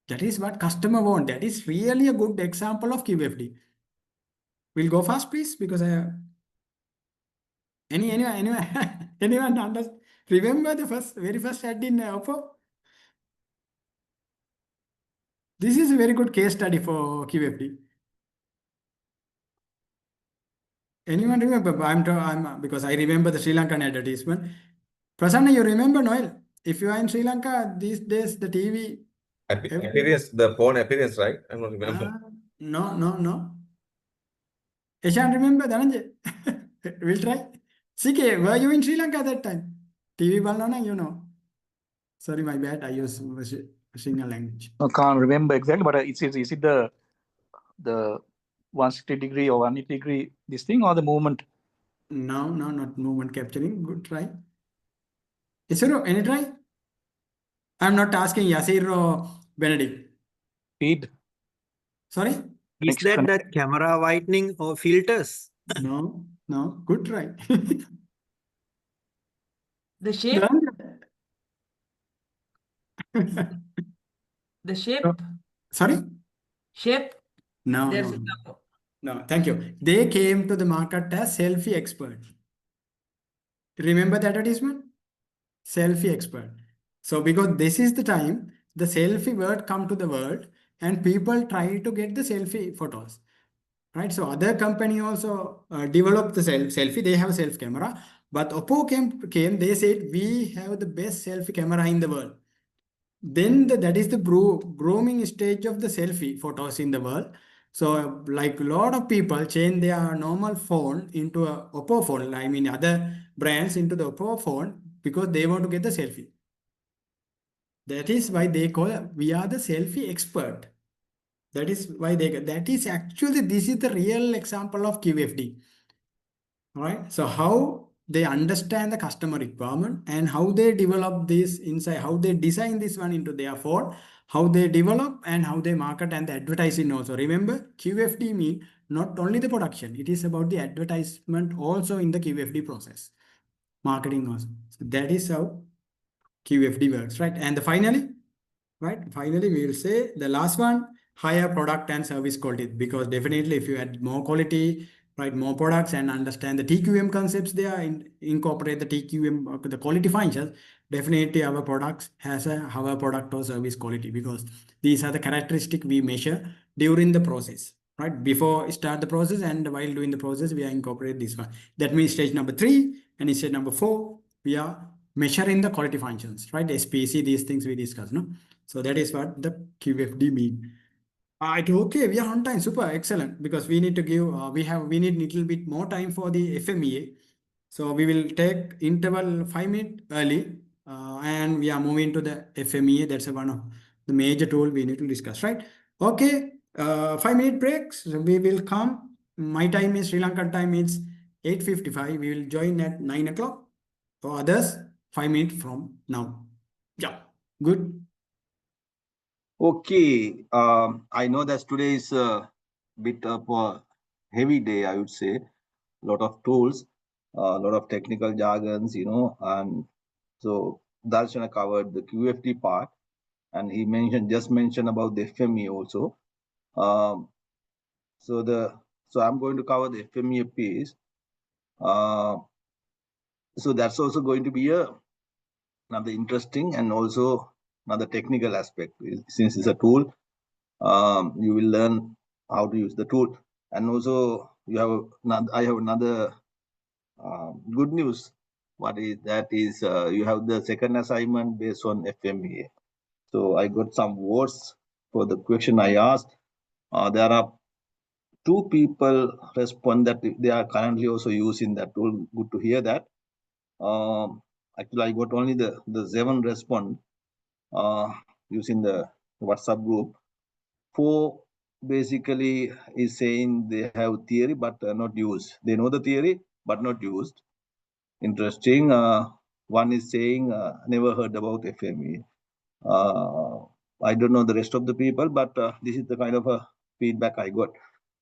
That is what customer want. That is really a good example of QFD. We'll go fast, please, because anyone understand? Remember the very first ad in Oppo? This is a very good case study for QFD. Anyone remember? I'm because I remember the Sri Lankan advertisement. Prasanna, you remember, Noel? If you are in Sri Lanka these days, the TV Appearance, the phone appearance, right? I don't remember. No. Eshan, remember, Dhananjay? We'll try. CK, were you in Sri Lanka at that time? TV Balnona, you know. Sorry, my bad. I use single language. I can't remember exactly, but is it the 160-degree or 180-degree this thing or the movement? No, not movement capturing. Good try. Isuru, any try? I'm not asking Yasir or Benedict. Speed. Sorry? Is that the camera whitening or filters? No. Good try. The shape? Done. The shape? Sorry? Shape? No. Thank you. They came to the market as selfie expert. Remember the advertisement? Selfie expert. So because this is the time the selfie word come to the world and people try to get the selfie photos. Right? So other company also developed the selfie. They have a self camera. But Oppo came, they said, we have the best selfie camera in the world. Then that is the grooming stage of the selfie photos in the world. So like a lot of people change their normal phone into a Oppo phone. I mean other brands into the Oppo phone because they want to get the selfie. That is why they call we are the selfie expert. That is why that is actually, this is the real example of QFD. All right. So how they understand the customer requirement and how they develop this inside, how they design this one into their phone, how they develop and how they market and the advertising also. Remember, QFD mean not only the production, it is about the advertisement also in the QFD process, marketing also. So that is how QFD works, right? And finally, we will say the last one, higher product and service quality, because definitely if you add more quality, right, more products and understand the TQM concepts there, incorporate the TQM, the quality functions, definitely our products has a higher product or service quality, because these are the characteristics we measure during the process, right? Before start the process and while doing the process, we are incorporate this one. That means stage number 3 and in stage number 4, we are measuring the quality functions, right? SPC, these things we discussed, no? So that is what the QFD mean. Okay, we are on time. Super, excellent. Because we need to give, we need little bit more time for the FMEA. So we will take interval 5 minutes early, and we are moving to the FMEA. That's one of the major tool we need to discuss, right? Okay, 5 minute breaks. So we will come. My time is Sri Lankan time is 8:55. We will join at 9 o'clock. For others, 5 minutes from now. Yeah, good. Okay, I know that today is a bit of a heavy day, I would say. A lot of tools, a lot of technical jargons, and so Darshana covered the QFD part, and he just mentioned about the FME also. So I'm going to cover the FMEA piece. So that's also going to be another interesting and also another technical aspect. Since it's a tool, you will learn how to use the tool, and also I have another good news. What is that? Is you have the second assignment based on FMEA. So I got some votes for the question I asked. There are 2 people respond that they are currently also using that tool. Good to hear that. Actually, I got only the 7 respond using the WhatsApp group. 4 basically is saying they have theory but not used. They know the theory but not used. Interesting. One is saying never heard about FME. I don't know the rest of the people, but this is the kind of a feedback I got.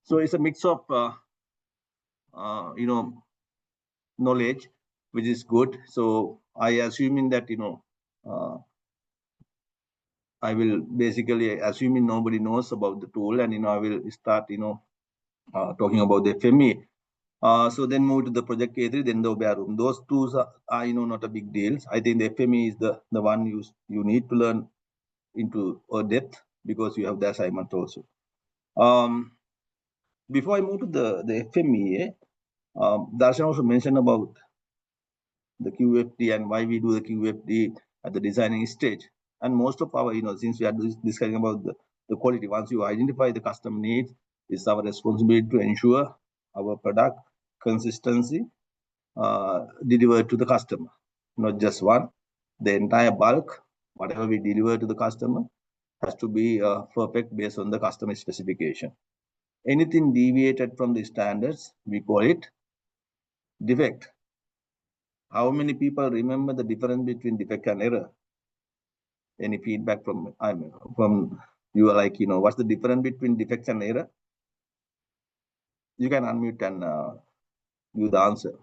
So it's a mix of knowledge, which is good. So I assuming that I will basically assuming nobody knows about the tool, and I will start talking about the FME. So then move to the project K3, then the Obeya room. Those tools are not a big deal. I think the FME is the one you need to learn into a depth, because you have the assignment also. Before I move to the FMEA, Darshan also mentioned about the QFD and why we do the QFD at the designing stage. And most of our, since we are discussing about the quality, once you identify the customer needs, it's our responsibility to ensure our product consistency delivered to the customer, not just one. The entire bulk, whatever we deliver to the customer, has to be perfect based on the customer specification. Anything deviated from the standards, we call it defect. How many people remember the difference between defect and error? Any feedback from you? Like, what's the difference between defects and error? You can unmute and give the answer.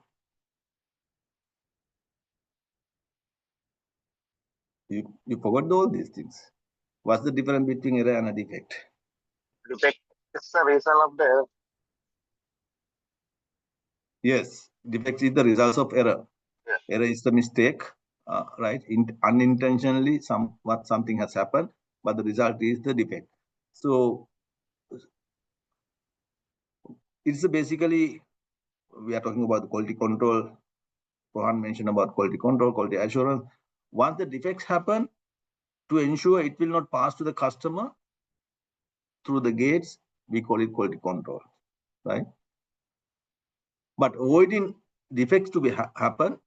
You forgot all these things. What's the difference between error and a defect? Defect is the result of the error. Yes, defect is the result of error. Yes. Error is the mistake, right? Unintentionally, something has happened, but the result is the defect. So it's basically, we are talking about the quality control. Rohan mentioned about quality control, quality assurance. Once the defects happen, to ensure it will not pass to the customer through the gates, we call it quality control, right? But avoiding defects to happen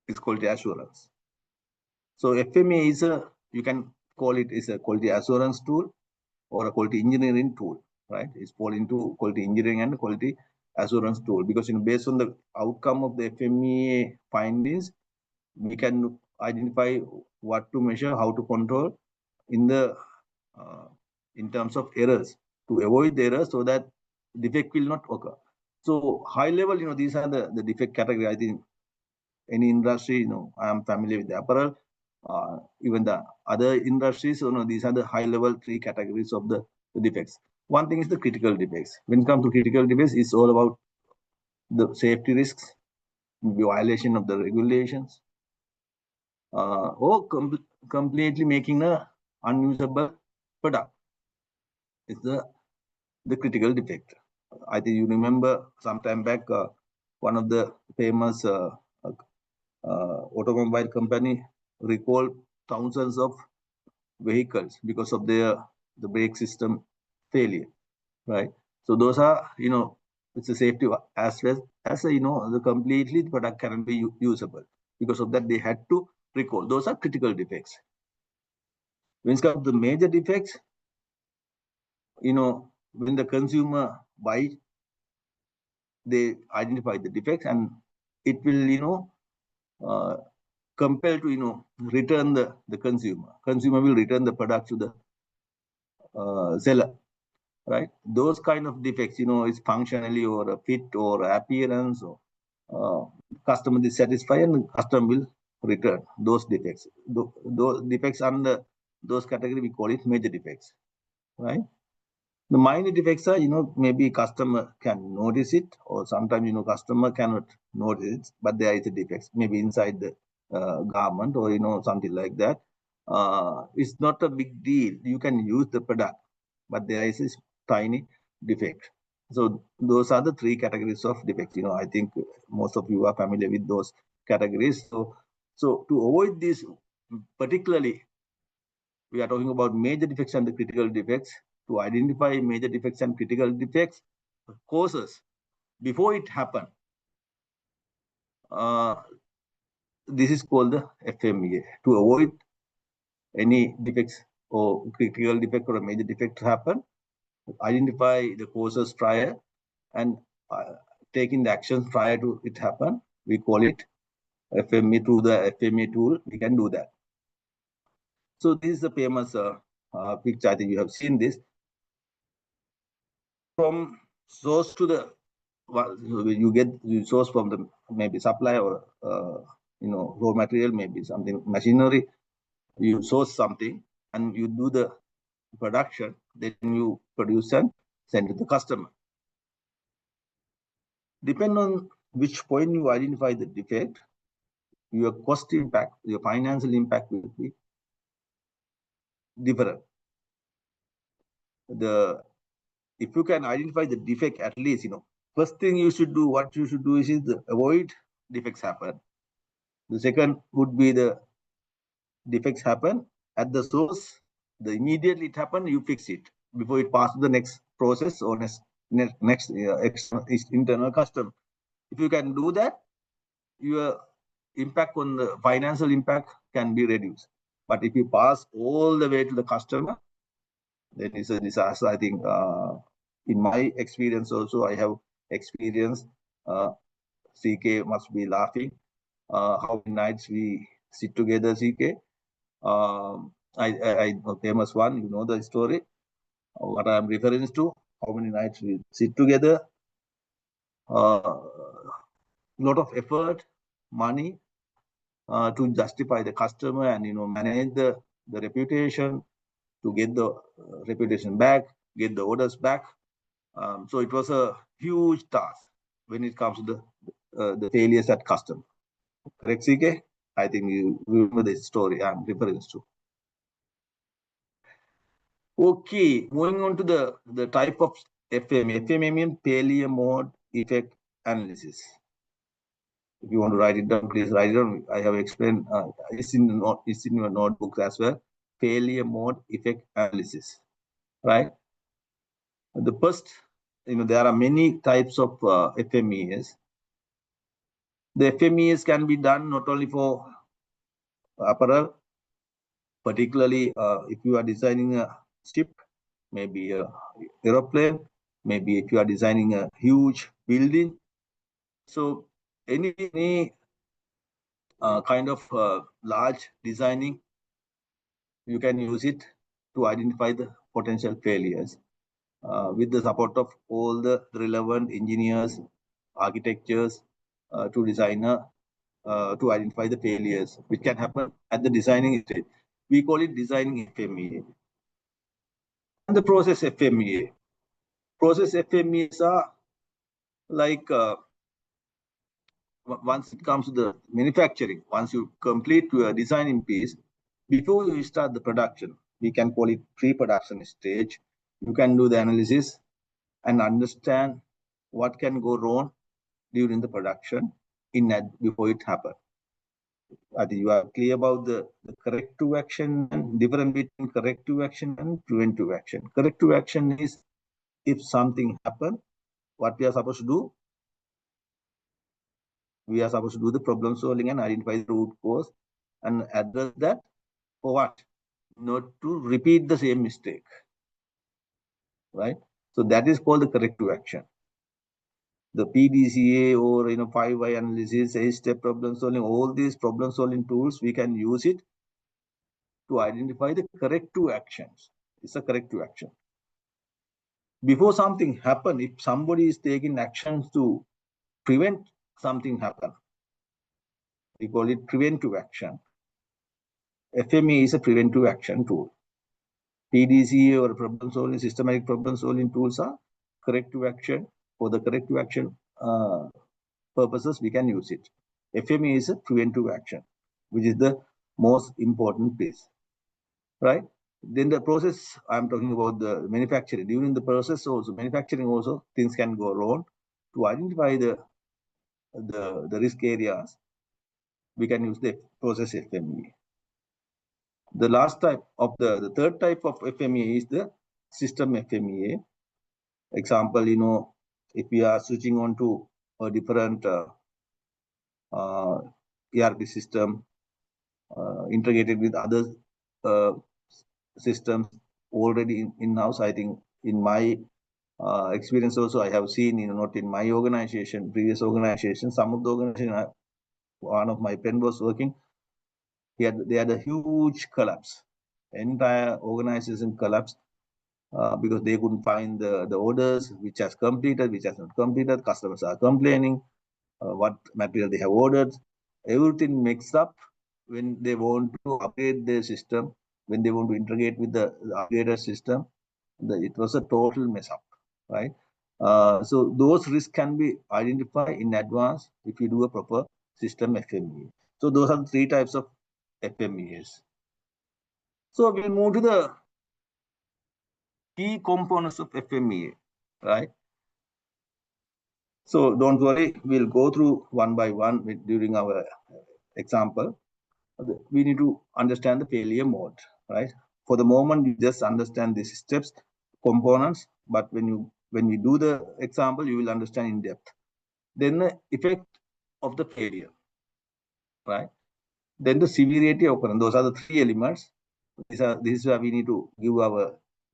is quality assurance. So FMEA is you can call it is a quality assurance tool. or a quality engineering tool, right? It's fall into quality engineering and quality assurance tool, because based on the outcome of the FMEA findings, we can identify what to measure, how to control in terms of errors, to avoid the errors so that defect will not occur. So high level, these are the defect category. I think any industry, I am familiar with the apparel, even the other industries, these are the high level 3 categories of the defects. One thing is the critical defects. When it comes to critical defects, it's all about the safety risks, violation of the regulations, or completely making a unusable product. It's the critical defect. I think you remember some time back, one of the famous automobile company recalled thousands of vehicles because of the brake system failure, right? So those are, it's a safety as well as the completely the product cannot be usable. Because of that, they had to recall. Those are critical defects. When it comes to the major defects, when the consumer buys, they identify the defects, and it will, compel to, return the consumer. Consumer will return the product to the seller, right? Those kind of defects, is functionally or a fit or appearance, or customer dissatisfied, and customer will return those defects. Those defects under those category, we call it major defects, right? The minor defects are, maybe customer can notice it, or sometimes, customer cannot notice it, but there is a defect, maybe inside the garment, or, something like that. It's not a big deal. You can use the product, but there is this tiny defect. So those are the 3 categories of defects. I think most of you are familiar with those categories. So to avoid this, particularly, we are talking about major defects and the critical defects. To identify major defects and critical defects causes before it happen, this is called the FMEA. To avoid any defects or critical defect or a major defect to happen, identify the causes prior and taking the actions prior to it happen. We call it FMEA. Through the FMEA tool, we can do that. So this is the famous picture. I think you have seen this. From source to the, you source from the maybe supply or raw material, maybe something machinery. You source something and you do the production, then you produce and send to the customer. Depending on which point you identify the defect, your cost impact, your financial impact will be different. If you can identify the defect, at least, first thing you should do, what you should do is avoid defects happen. The second would be the defects happen at the source. The immediately it happen, you fix it before it passes the next process or next internal custom. If you can do that, your impact on the financial impact can be reduced. But if you pass all the way to the customer, then it's a disaster. I think in my experience also, I have experienced, CK must be laughing, how many nights we sit together, CK. I know famous one, you know the story, what I'm referring to, how many nights we sit together, lot of effort, money, to justify the customer and, manage the reputation, to get the reputation back, get the orders back. So it was a huge task when it comes to the failures at customer. Correct, CK? I think you remember the story I'm referring to. Okay, moving on to the type of FMEA. FMEA means failure mode effect analysis. If you want to write it down, please write it down. I have explained, it's in your notebook as well. Failure mode effect analysis, right? The first, there are many types of FMEAs. The FMEAs can be done not only for apparel, particularly if you are designing a ship, maybe a aeroplane, maybe if you are designing a huge building. So any kind of large designing, you can use it to identify the potential failures with the support of all the relevant engineers, architectures to designer to identify the failures which can happen at the designing stage. We call it designing FMEA. And the process FMEA. Process FMEAs are like once it comes to the manufacturing, once you complete your designing piece, before you start the production, we can call it pre-production stage. You can do the analysis and understand what can go wrong during the production before it happens. I think you are clear about the corrective action and difference between corrective action and preventive action. Corrective action is if something happens, what we are supposed to do? We are supposed to do the problem solving and identify the root cause and address that for what? Not to repeat the same mistake, right? So that is called the corrective action. The PDCA or 5Y analysis, 8-step problem solving, all these problem solving tools, we can use it to identify the corrective actions. It's a corrective action. Before something happens, if somebody is taking actions to prevent something happen, we call it preventive action. FMEA is a preventive action tool. PDCA or problem solving, systematic problem solving tools are corrective action. For the corrective action purposes, we can use it. FMEA is a preventive action, which is the most important piece, right? Then the process, I'm talking about the manufacturing. During the process also, manufacturing also, things can go wrong. To identify the risk areas, we can use the process FMEA. The last type of the third type of FMEA is the system FMEA. Example, if we are switching on to a different ERP system integrated with other systems already in-house, I think in my experience also, I have seen, not in my organization, previous organization, some of the organization, one of my friend was working, they had a huge collapse. Entire organization collapsed because they couldn't find the orders, which has completed, which has not completed. Customers are complaining what material they have ordered. Everything mixed up when they want to upgrade their system, when they want to integrate with the upgraded system. It was a total mess up, right? So those risks can be identified in advance if you do a proper system FMEA. So those are the three types of FMEAs. So we'll move to the key components of FMEA, right? So don't worry, we'll go through one by one during our example. We need to understand the failure mode, right? For the moment, you just understand these steps, components, but when we do the example, you will understand in depth. Then the effect of the failure, right? Then the severity of occurrence. Those are the three elements. This is where we need to give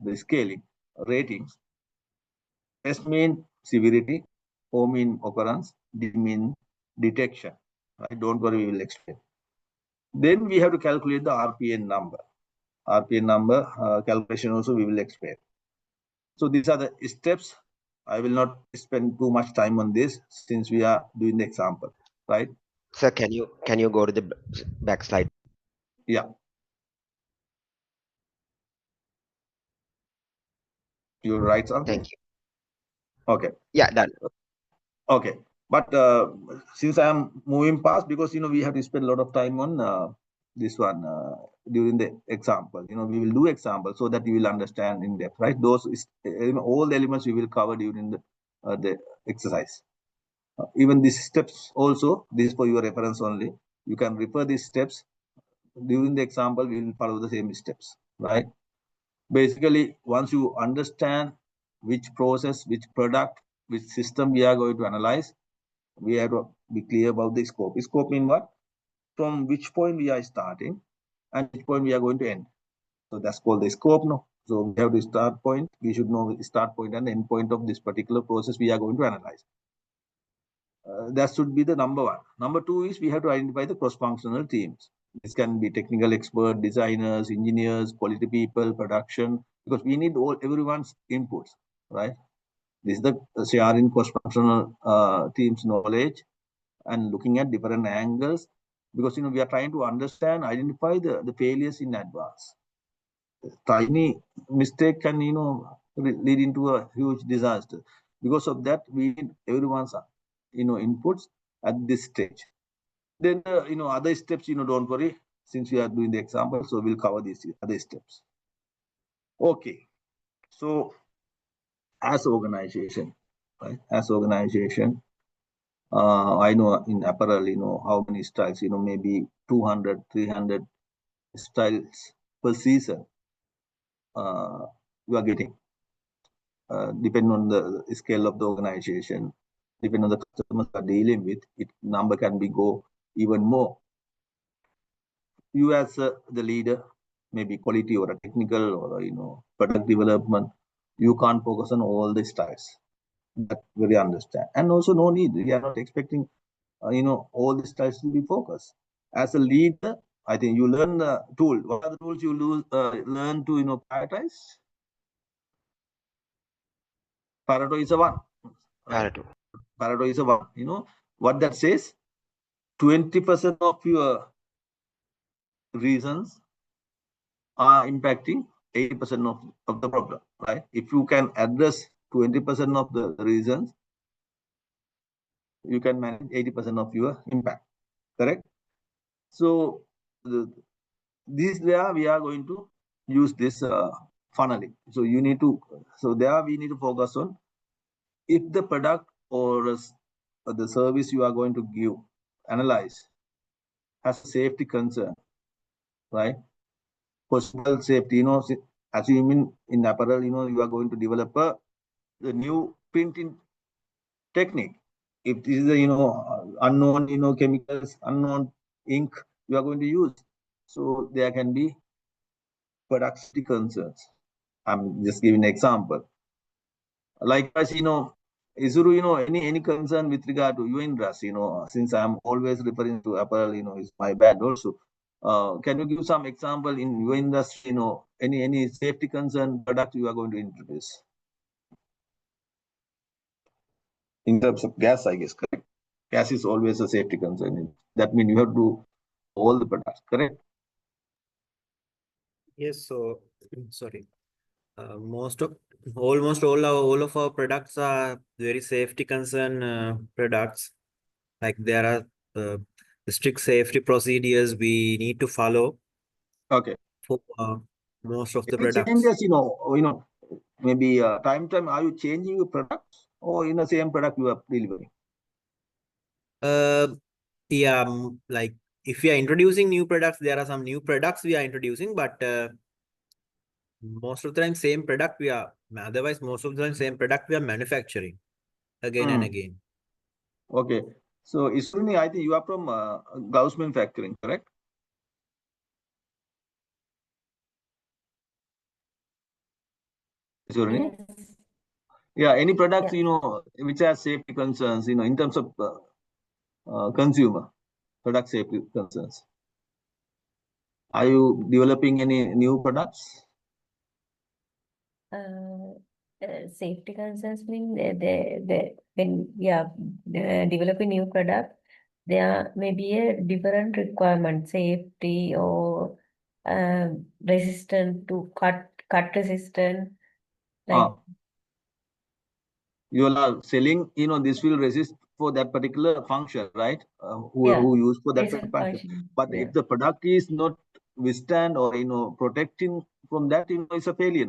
the scaling ratings. S mean severity, O mean occurrence, D mean detection. Right? Don't worry, we will explain. Then we have to calculate the RPN number. RPN number calculation also we will explain. So these are the steps. I will not spend too much time on this since we are doing the example, right? Sir, can you go to the back slide? Yeah. You're right, sir. Thank you. Okay. Yeah, done. Okay. But since I am moving past, because we have to spend a lot of time on this one during the example. We will do example so that you will understand in depth, right? Those all the elements we will cover during the exercise. Even these steps also, this is for your reference only. You can refer these steps during the example. We will follow the same steps, right? Basically, once you understand which process, which product, which system we are going to analyze, we have to be clear about the scope. Scope means what? From which point we are starting and which point we are going to end. So that's called the scope. No, So we have the start point. We should know the start point and the end point of this particular process we are going to analyze. That should be the number one. Number two is we have to identify the cross-functional teams. This can be technical expert, designers, engineers, quality people, production, because we need everyone's inputs, right? This is the sharing cross-functional teams knowledge and looking at different angles, because we are trying to understand, identify the failures in advance. Tiny mistake can lead into a huge disaster. Because of that, we need everyone's inputs at this stage. Then other steps, don't worry, since we are doing the example, so we'll cover these other steps. Okay, so as organization, right? As organization, I know in apparel, how many styles, maybe 200, 300 styles per season you are getting. Depending on the scale of the organization, depending on the customers are dealing with, it number can be go even more. You as the leader, maybe quality or a technical or product development, you can't focus on all the styles. That very understand, and also no need. We are not expecting all the styles to be focused. As a leader, I think you learn the tool. What are the tools you learn to prioritize? Pareto is a one. Right? Pareto is a one. What that says? 20% of your reasons are impacting 80% of the problem, right? If you can address 20% of the reasons, you can manage 80% of your impact, correct? So this where we are going to use this funneling. So we need to focus on if the product or the service you are going to give, analyze, has a safety concern, right? Possible safety, assuming in apparel, you are going to develop the new printing technique. If this is unknown, chemicals, unknown ink you are going to use, so there can be product safety concerns. I'm just giving an example. Likewise, Isuru, any concern with regard to your interest, since I'm always referring to apparel, is my bad also. Can you give some example in your industry, any safety concern product you are going to introduce? In terms of gas, I guess, correct? Gas is always a safety concern. That means you have to do all the products, correct? Yes, so sorry. Almost all of our products are very safety concern products. Like there are strict safety procedures we need to follow. Okay. For most of the Any products. changes, maybe time are you changing your products or in the same product you are delivering? Yeah, like if we are introducing new products, there are some new products we are introducing, but most of the time same product we are, otherwise most of the time same product we are manufacturing again and again. Okay, so Isuni, I think you are from gloves manufacturing, correct? Isuni? Yeah, any products which have safety concerns, in terms of consumer product safety concerns. Are you developing any new products? Safety concerns mean when we are developing new product, there may be a different requirement, safety or resistant to cut resistant. Like you are selling, this will resist for that particular function, right? Who use for that function. But if the product is not withstand or protecting from that, it's a failure,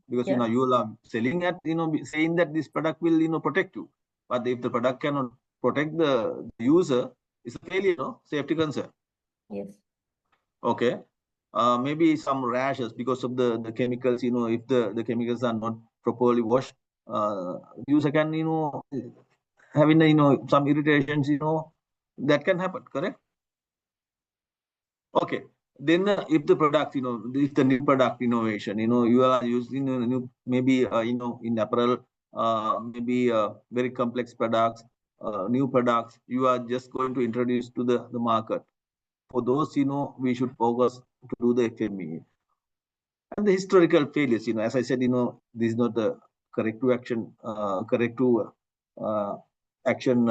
because you are selling at saying that this product will protect you, but if the product cannot protect the user, it's a failure, safety concern. Yes. Okay. Maybe some rashes because of the chemicals, if the chemicals are not properly washed, user can having some irritations, that can happen, correct? Okay. Then if the product, if the new product innovation, you are using new, maybe in apparel, maybe very complex products, new products, you are just going to introduce to the market. For those, we should focus to do the FMEA. And the historical failures, as I said, this is not the corrective action, action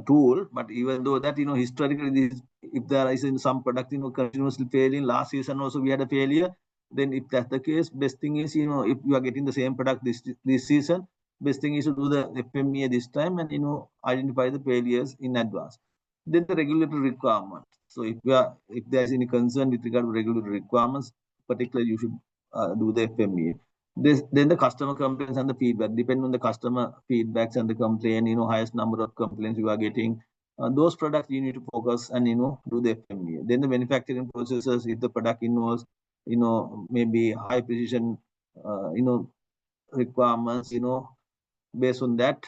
tool, but even though that, historically, if there is in some product, continuously failing, last season also we had a failure, then if that's the case, best thing is, if you are getting the same product this season, best thing is to do the FMEA this time and, identify the failures in advance. Then the regulatory requirements. So if there is any concern with regard to regulatory requirements, particularly you should do the FMEA. Then the customer complaints and the feedback, depend on the customer feedbacks and the complaint, highest number of complaints you are getting. Those products you need to focus and, do the FMEA. Then the manufacturing processes, if the product involves, maybe high precision, requirements, based on that,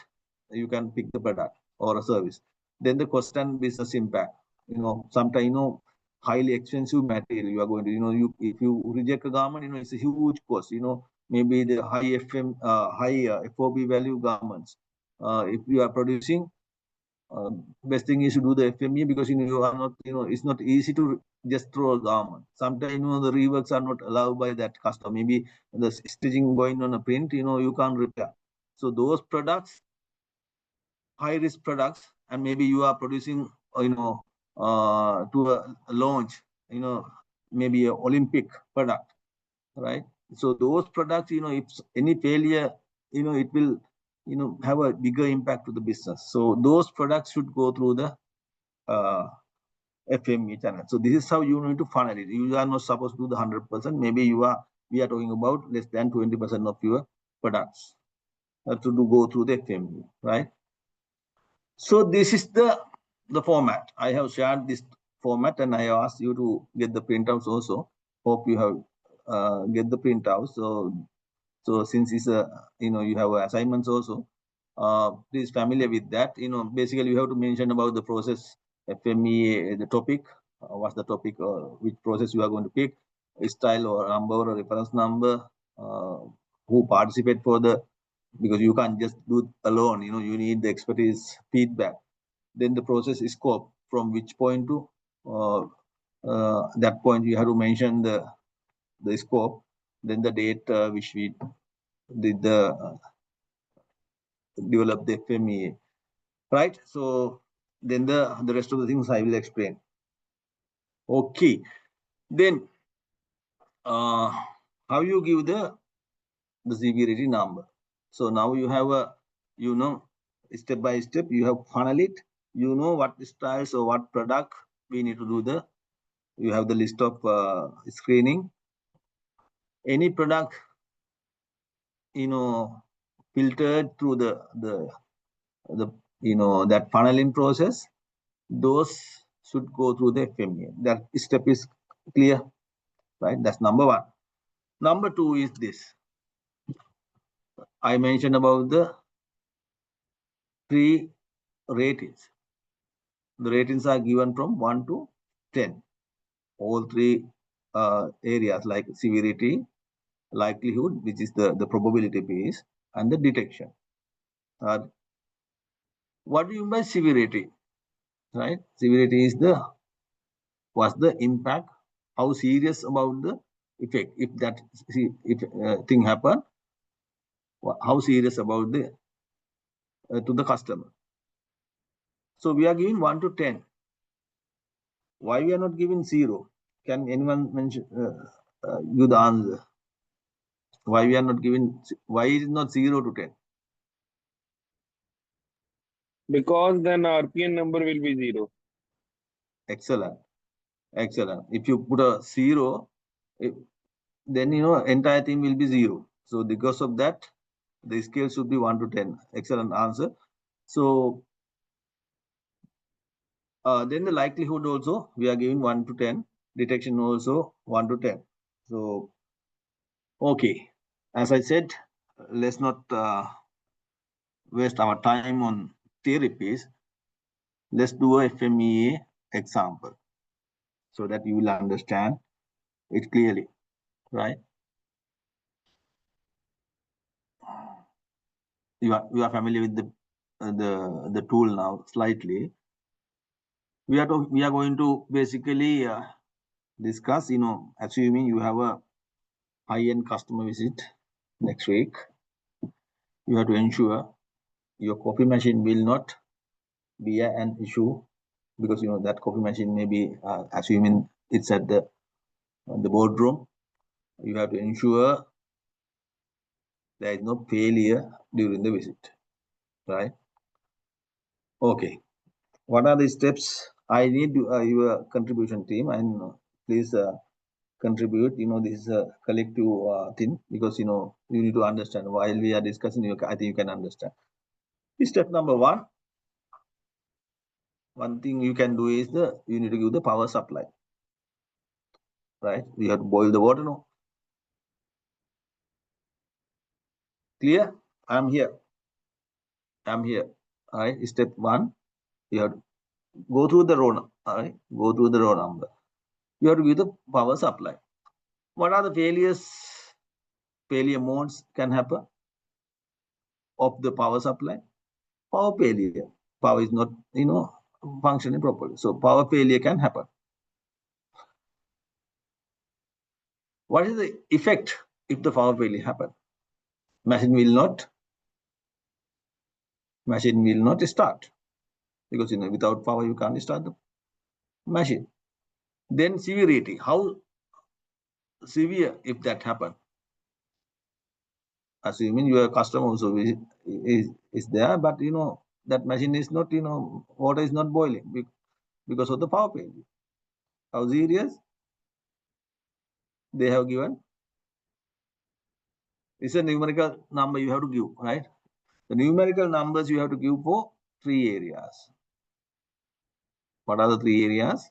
you can pick the product or a service. Then the cost and business impact, sometimes, highly expensive material you are going to, if you reject a garment, it's a huge cost, maybe the high FOB value garments. If you are producing, best thing is to do the FME, because you are not, it's not easy to just throw a garment. Sometimes the reworks are not allowed by that customer. Maybe the stitching going on a print, you can't repair. So those products, high risk products, and maybe you are producing, to a launch, maybe an Olympic product, right? So those products, if any failure, it will, have a bigger impact to the business. So those products should go through the FME channel. So this is how you need to funnel it. You are not supposed to do the 100%. Maybe we are talking about less than 20% of your products to go through the FME, right? So this is the format. I have shared this format and I have asked you to get the printouts also. Hope you have get the printouts. So since it's you have assignments also, please familiar with that. Basically you have to mention about the process, FMEA, the topic, what's the topic, which process you are going to pick, style or number or reference number, who participate for the, because you can't just do it alone, you need the expertise feedback. Then the process scope, from which point to that point you have to mention the scope. Then the date which we did develop the FMEA, right? So then the rest of the things I will explain. Okay, then how you give the severity number. So now you have a, step by step you have funnel it, what styles or what product we need to do you have the list of screening. Any product, filtered through the that funneling process, those should go through the FMEA. That step is clear, right? That's number one. Number two is this. I mentioned about the 3 ratings. The ratings are given from 1 to 10. All 3 areas like severity, likelihood, which is the probability piece, and the detection. What do you mean by severity? Right? Severity is what's the impact, how serious about the effect. If that thing happen, how serious about the to the customer. So we are giving 1 to 10. Why we are not giving 0? Can anyone mention give the answer? Why we are not giving? Why is it not 0 to 10? Because then RPN number will be 0. Excellent. Excellent. If you put a 0, then entire thing will be 0. So because of that, the scale should be 1 to 10. Excellent answer. So then the likelihood also we are giving 1 to 10. Detection also 1 to 10. So okay, as I said, let's not waste our time on theory piece. Let's do a FMEA example so that you will understand it clearly, right? You are familiar with the tool now slightly. We are going to basically discuss, assuming you have a high-end customer visit next week, you have to ensure your coffee machine will not be an issue, because that coffee machine may be assuming it's at the boardroom. You have to ensure there is no failure during the visit, right? Okay, what are the steps? I need your contribution, team, and please contribute. This is a collective thing, because you need to understand while we are discussing. I think you can understand. Step number one. One thing you can do is you need to give the power supply, right? You have to boil the water now. Clear? I'm here. All right. Step one, you have to go through the row. All right. Go through the row number. You have to give the power supply. What are the failure modes can happen of the power supply? Power failure. Power is not, functioning properly. So power failure can happen. What is the effect if the power failure happen? Machine will not start, because without power you can't start the machine. Then severity. How severe if that happen? Assuming your customer also is there, but that machine is not, water is not boiling because of the power failure. How serious? They have given. It's a numerical number you have to give, right? The numerical numbers you have to give for 3 areas. What are the 3 areas?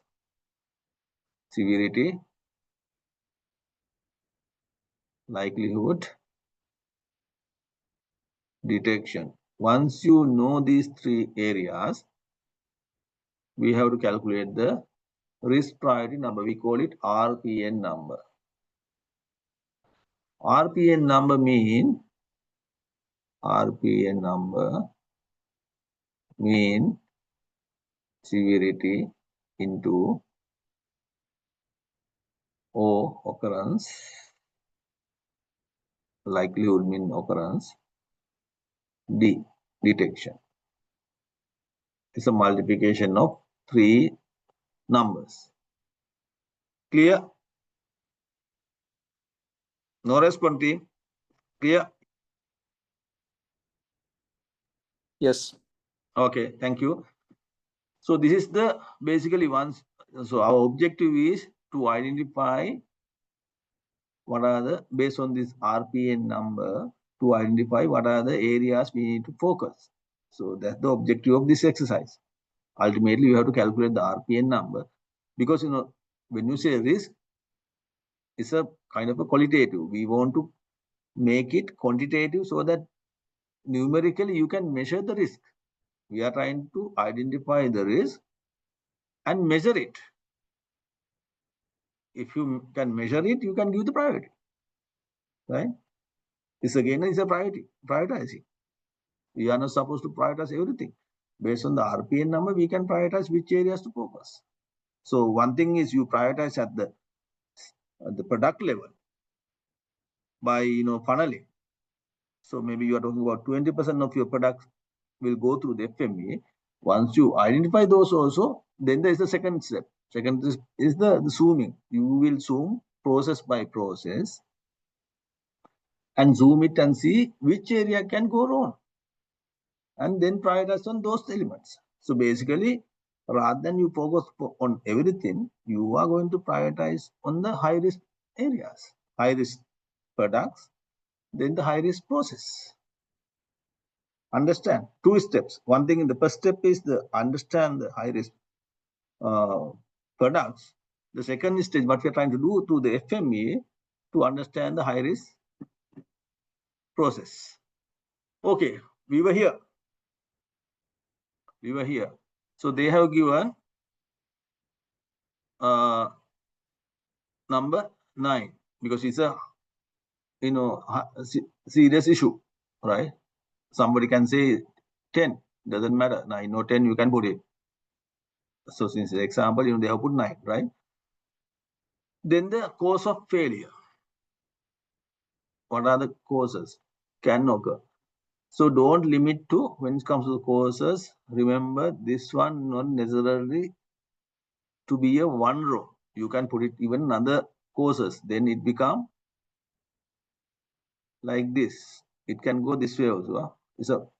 Severity, likelihood, detection. Once you know these 3 areas, we have to calculate the risk priority number. We call it RPN number. RPN number mean severity into O, occurrence, likelihood mean occurrence, D, detection. It's a multiplication of 3 numbers. Clear? No response, team? Clear? Yes. Okay, thank you. So this is the basically once. So our objective is to identify what are the, based on this RPN number, to identify what are the areas we need to focus. So that's the objective of this exercise. Ultimately, you have to calculate the RPN number, because when you say risk, it's a kind of a qualitative. We want to make it quantitative so that numerically you can measure the risk. We are trying to identify the risk and measure it. If you can measure it, you can give the priority, right? This again is a priority, prioritizing. We are not supposed to prioritize everything. Based on the RPN number, we can prioritize which areas to focus. So one thing is you prioritize at the product level by funneling. So maybe you are talking about 20% of your products will go through the FMEA. Once you identify those also, then there is the second step. Second is the zooming. You will zoom process by process and zoom it and see which area can go wrong, and then prioritize on those elements. So basically, rather than you focus on everything, you are going to prioritize on the high risk areas, high risk products, then the high risk process. Understand 2 steps. One thing in the first step is the understand the high risk products. The second stage, what we are trying to do through the FMEA, to understand the high risk process. Okay, we were here. So they have given number 9 because it's a serious issue, right? Somebody can say 10, doesn't matter, 9 or 10 you can put it. So since the example, they have put 9, right? Then the cause of failure. What are the causes can occur? So don't limit to, when it comes to the causes, remember this one not necessarily to be a one row. You can put it even another causes, then it become like this. It can go this way also. So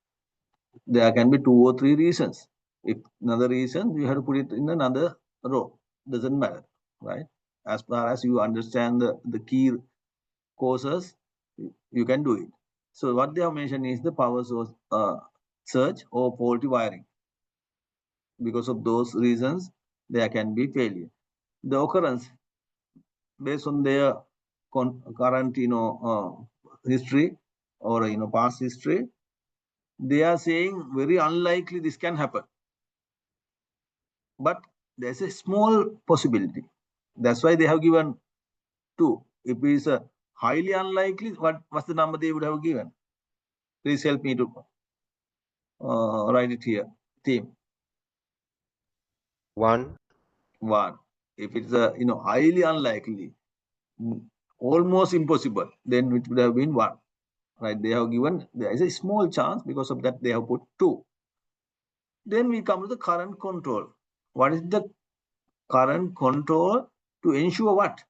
there can be 2 or 3 reasons. If another reason, you have to put it in another row. Doesn't matter, right? As far as you understand the key causes, you can do it. So what they have mentioned is the power source surge or faulty wiring. Because of those reasons, there can be failure. The occurrence based on their current, history or past history, they are saying very unlikely this can happen. But there's a small possibility. That's why they have given 2. If it is a highly unlikely, what's the number they would have given? Please help me to write it here. Team. 1. 1. If it's a highly unlikely, almost impossible, then it would have been 1. Right? They have given, there is a small chance, because of that they have put 2. Then we come to the current control. What is the current control? To ensure what?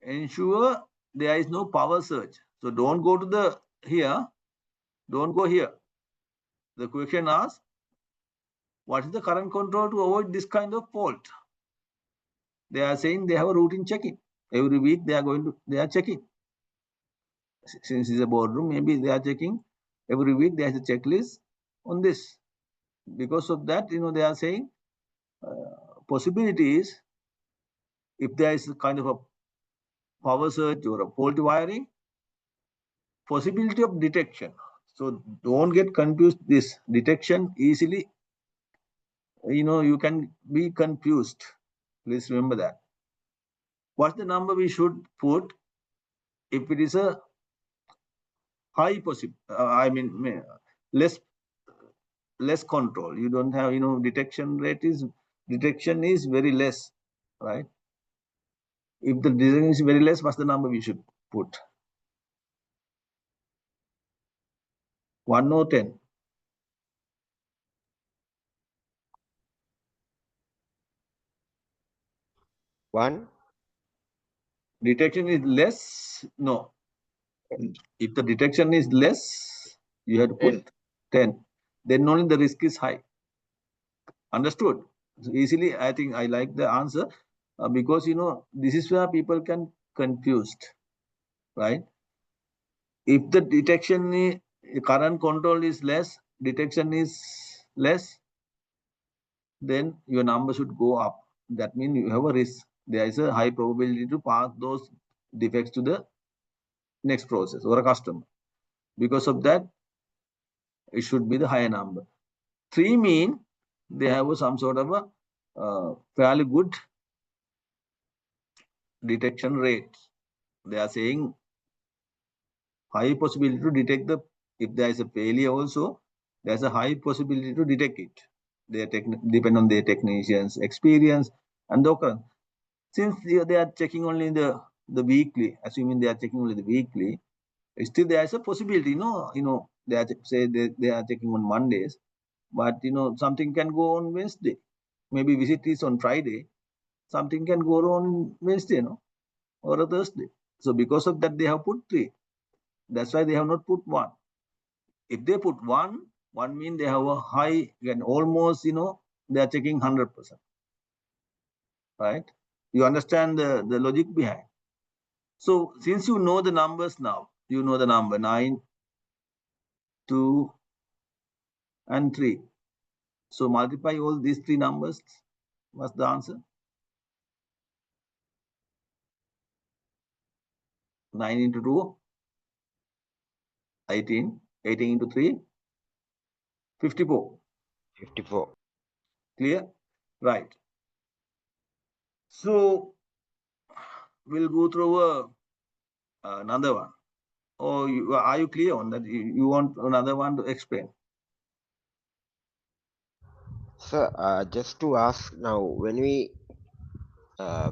Ensure there is no power surge. So don't go to here. Don't go here. The question asks, what is the current control to avoid this kind of fault? They are saying they have a routine checking. Every week they are checking. Since it's a boardroom, maybe they are checking. Every week there is a checklist on this. Because of that, they are saying possibility is, if there is a kind of a power surge or a faulty wiring, possibility of detection. So don't get confused. This detection easily, you can be confused. Please remember that. What's the number we should put if it is a high less control? You don't have, detection is very less, right? If the detection is very less, what's the number we should put? 1 or 10? 1. Detection is less? No. If the detection is less, you have to put 10. Then only the risk is high. Understood? So easily, I think I like the answer because, this is where people can confused, right? If the detection current control is less, detection is less, then your number should go up. That means you have a risk. There is a high probability to pass those defects to the next process or a customer. Because of that, it should be the higher number. 3 mean they have some sort of a fairly good detection rate. They are saying high possibility to detect if there is a failure also, there's a high possibility to detect it. They depend on their technicians' experience and the occurrence. Since they are checking only the weekly, assuming they are checking only the weekly, still there is a possibility, they are they are checking on Mondays, but something can go on Wednesday. Maybe visit is on Friday, something can go on Wednesday, or a Thursday. So because of that, they have put 3. That's why they have not put 1. If they put 1 means they have a high, and almost, they are checking 100%. Right? You understand the logic behind. So since you know the numbers now, you know the number 9, 2, and 3. So multiply all these 3 numbers. What's the answer? 9 into 2, 18. 18 into 3, 54. 54. Clear? Right. So will go through another one. Or are you clear on that? You want another one to explain? Sir, just to ask now, when we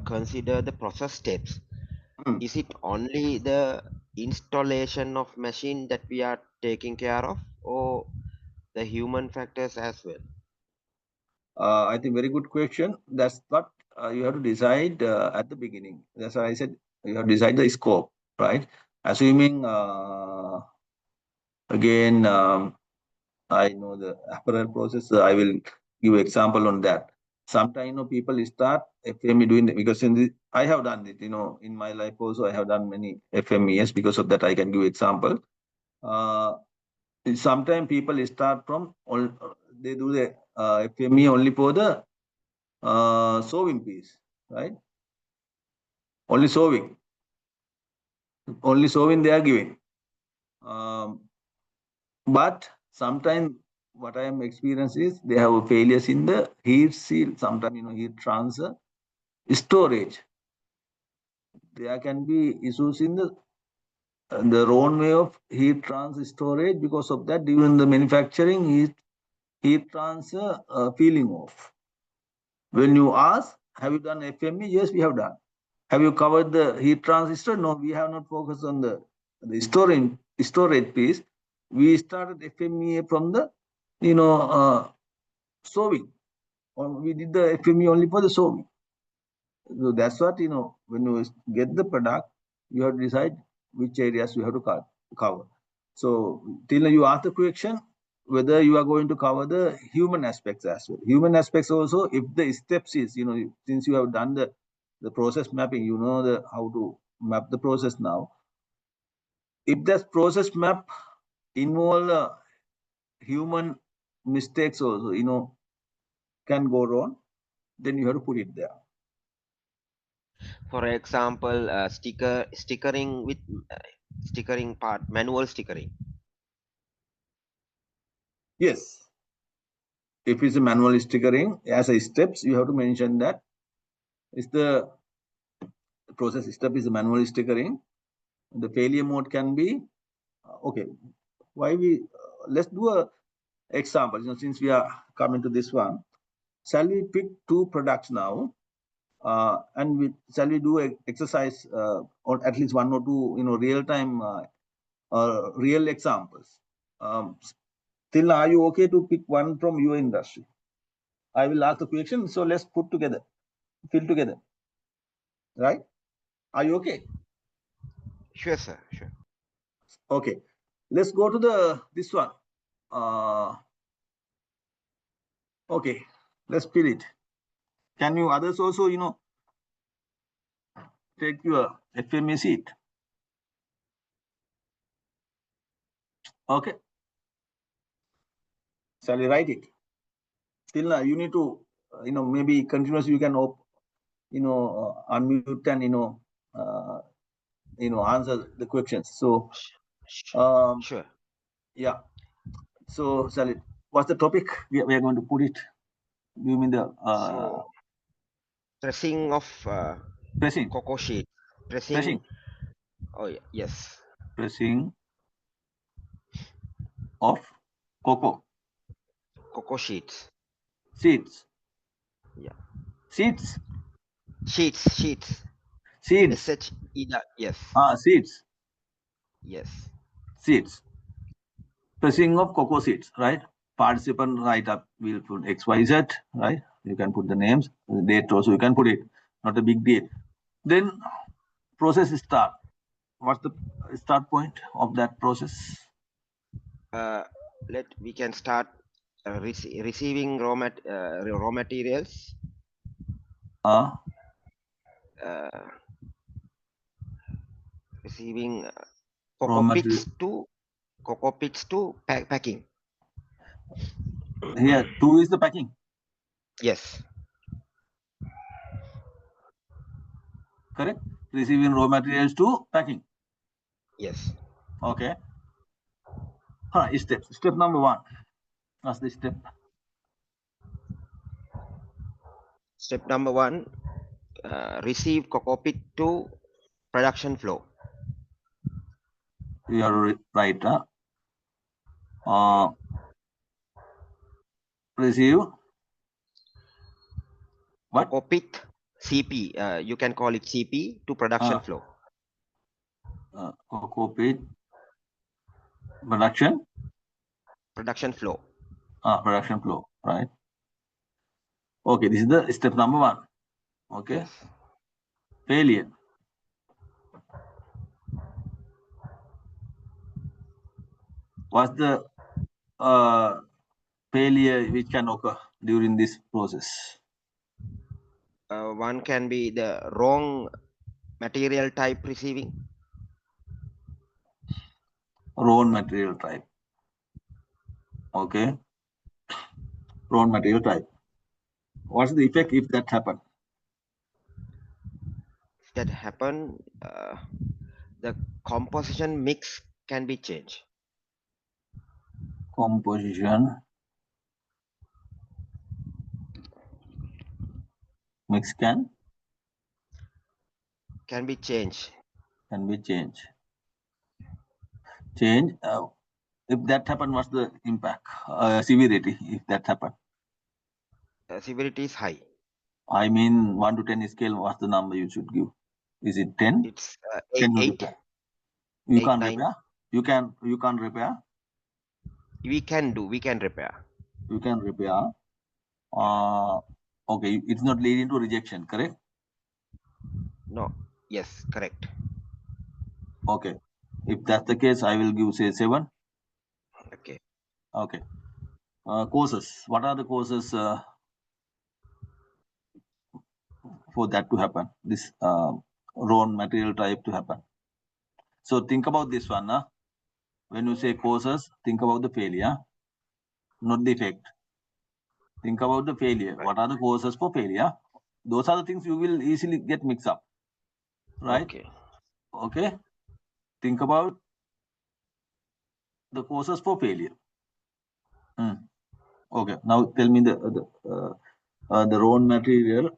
consider the process steps, is it only the installation of machine that we are taking care of, or the human factors as well? I think very good question. That's what you have to decide at the beginning. That's why I said you have to decide the scope, right? Assuming again, I know the apparel process. I will give example on that. Sometimes people start FME doing it because I have done it. In my life also I have done many FMEs. Because of that, I can give example. Sometimes people start from they do the FME only for the sewing piece, right? Only sewing they are giving. But sometimes what I am experiencing is they have failures in the heat seal. Sometimes heat transfer storage. There can be issues in the wrong way of heat transfer storage. Because of that, during the manufacturing, heat transfer peeling off. When you ask, have you done FME? Yes, we have done. Have you covered the heat transistor? No, we have not focused on the storage piece. We started FMEA from the sewing. We did the FME only for the sewing. So that's what when you get the product, you have to decide which areas you have to cover. So till now you ask the question whether you are going to cover the human aspects as well. Human aspects also, if the steps is since you have done the process mapping, how to map the process now. If that process map involve human mistakes also, can go wrong, then you have to put it there. For example, stickering with stickering part, manual stickering. Yes. If it's a manual stickering, as a steps, you have to mention that is the process step is a manual stickering. The failure mode can be okay. Why let's do a example. Since we are coming to this one, shall we pick two products now, and shall we do an exercise or at least one or two real time real examples? Till now, are you okay to pick one from your industry? I will ask the question. So let's fill together, right? Are you okay? Sure, sir. Sure. Okay. Let's go to this one. Okay. Let's fill it. Can you others also, take your FME sheet? Okay. Shall we write it? Till now, you need to, maybe continuously you can, unmute and, answer the questions. So, Sure. Yeah. So, shall it? What's the topic we are going to put it? Do you mean the So, pressing of pressing? cocoa sheet. Pressing. Oh, yes. Pressing of cocoa sheets. seeds. Yeah. Seeds. Sheets. Seeds. Yes. Seeds. Yes. Seeds. Pressing of cocoa seeds, right? Participant write up, we'll put XYZ, right? You can put the names, the date also, you can put it, not a big deal. Then process start. What's the start point of that process? We can start receiving raw materials. Receiving cocoa pits to packing. Here, 2 is the packing. Yes. Correct. Receiving raw materials to packing. Yes. Okay. Step number 1. What's the step? Step number 1, receive cocoa pit to production flow. You are right. Receive. What? Opit CP. You can call it CP to production flow. Copy. Production. Production flow. Production flow. Right. Okay. This is the step number 1. Okay. Yes. Failure. What's the failure which can occur during this process? One can be the wrong material type receiving. Wrong material type. Okay. Wrong material type. What's the effect if that happen? If that happen, the composition mix can be changed. Composition mix can be changed. Can be changed. Change. If that happen, what's the impact? Severity. If that happen. Severity is high. I mean 1 to 10 scale. What's the number you should give? Is it 10? It's 10 you 8. repair. You 8, can't 9. repair. You can repair. We can repair. You can repair. Okay, it's not leading to rejection, correct? No. Yes, correct. Okay. If that's the case, I will give say 7. Okay. Okay. Causes. What are the causes for that to happen? This wrong material type to happen. So think about this one. When you say causes, think about the failure, not the effect. Think about the failure. Right. What are the causes for failure? Those are the things you will easily get mixed up. Right? Okay. Okay. Think about the causes for failure. Okay. Now tell me the wrong material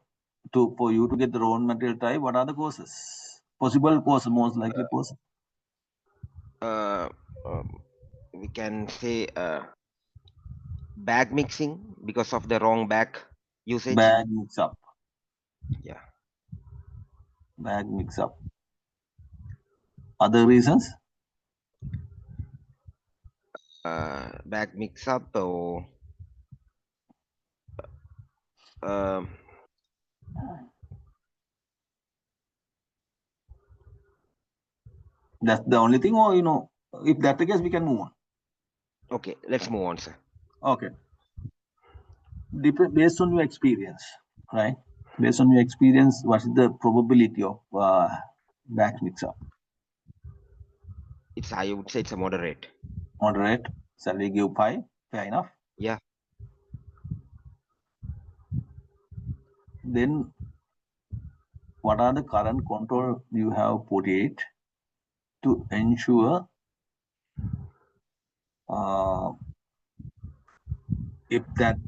for you to get the wrong material type. What are the causes? Possible cause, most likely cause. We can say bag mixing because of the wrong bag usage. Bag mix up. Yeah. Bag mix up. Other reasons? Bag mix up or That's the only thing, or if that's the case, we can move on. okay, let's move on, sir. Okay. Based on your experience, right? Based on your experience, what is the probability of bag mix up? I would say it's a moderate. Moderate. Shall we give 5? Fair enough. Yeah. Then what are the current control you have put it to ensure if that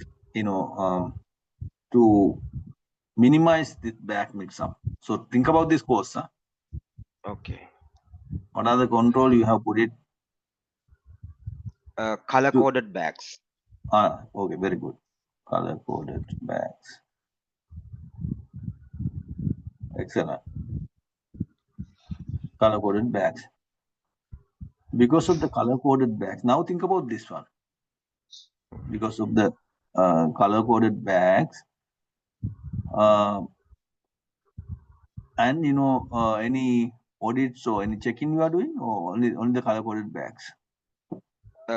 to minimize the bag mix up? So think about this course. Okay. What are the control you have put it? Color coded bags. Okay, very good. Color coded bags. Excellent. Color coded bags. Because of the color coded bags. Now think about this one. Because of the color coded bags. And any audits or any checking you are doing, or only the color coded bags?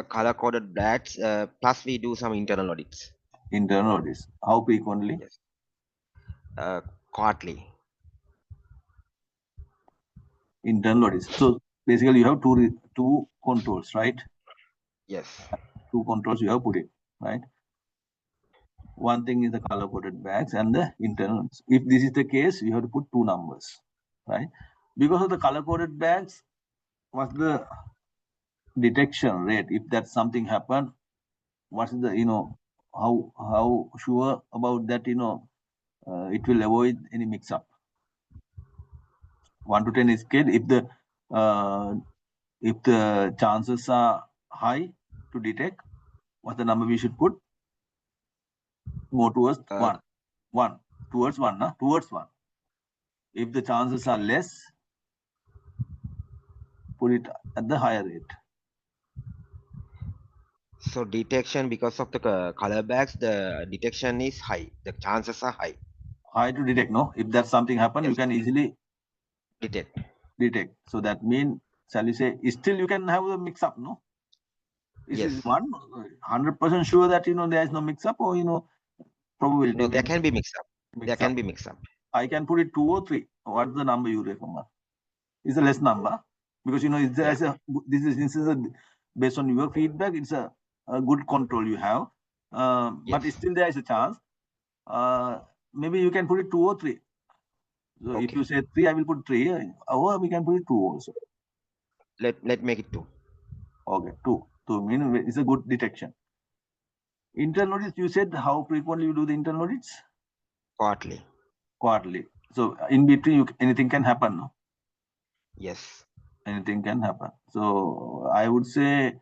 Color coded bags. Plus we do some internal audits. Internal audits. How frequently? Yes. Quarterly. Internal audits. So basically you have two controls, right? Yes. 2 controls you have put it, right? One thing is the color coded bags and the internal. If this is the case, you have to put 2 numbers, right? Because of the color coded bags, what's the detection rate? If that something happened, what is the how sure about that it will avoid any mix up? 1 to 10 is scale. If the chances are high to detect, what's the number we should put? More towards 1. 1. Towards 1, no? Towards 1. If the chances are less, put it at the higher rate. So detection, because of the color bags, the detection is high. The chances are high. High to detect, no? If that something happen, you can easily Detect. So that means, shall we say, still you can have a mix up, no? Is Yes. 100% sure that there is no mix up, or probability? No, there can be mix up. There can be mix up. I can put it 2 or 3. What's the number you recommend? It's a less number, because this is based on your feedback. It's a good control you have, but still there is a chance. Maybe you can put it 2 or 3. So if you say 3, I will put 3, or we can put it 2 also. Let make it 2. Okay, 2. 2 means it's a good detection. Internal audits, you said how frequently you do the internal audits? Quarterly. So in between, anything can happen, no? Yes. Anything can happen. So I would say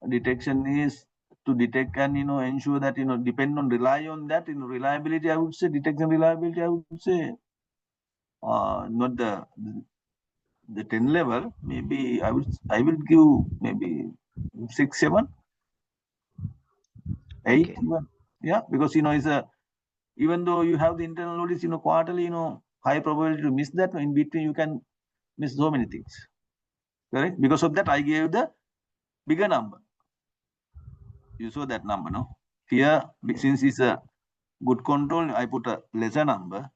detection is to detect and ensure that depend on rely on that reliability. I would say detection reliability. I would say not the 10 level. Maybe I will give maybe 6, 7, 8. Even. Yeah, because it's a, even though you have the internal audits quarterly, high probability to miss that. In between you can miss so many things. Correct? Because of that I gave the bigger number. You saw that number, no? Here, since it's a good control, I put a lesser number.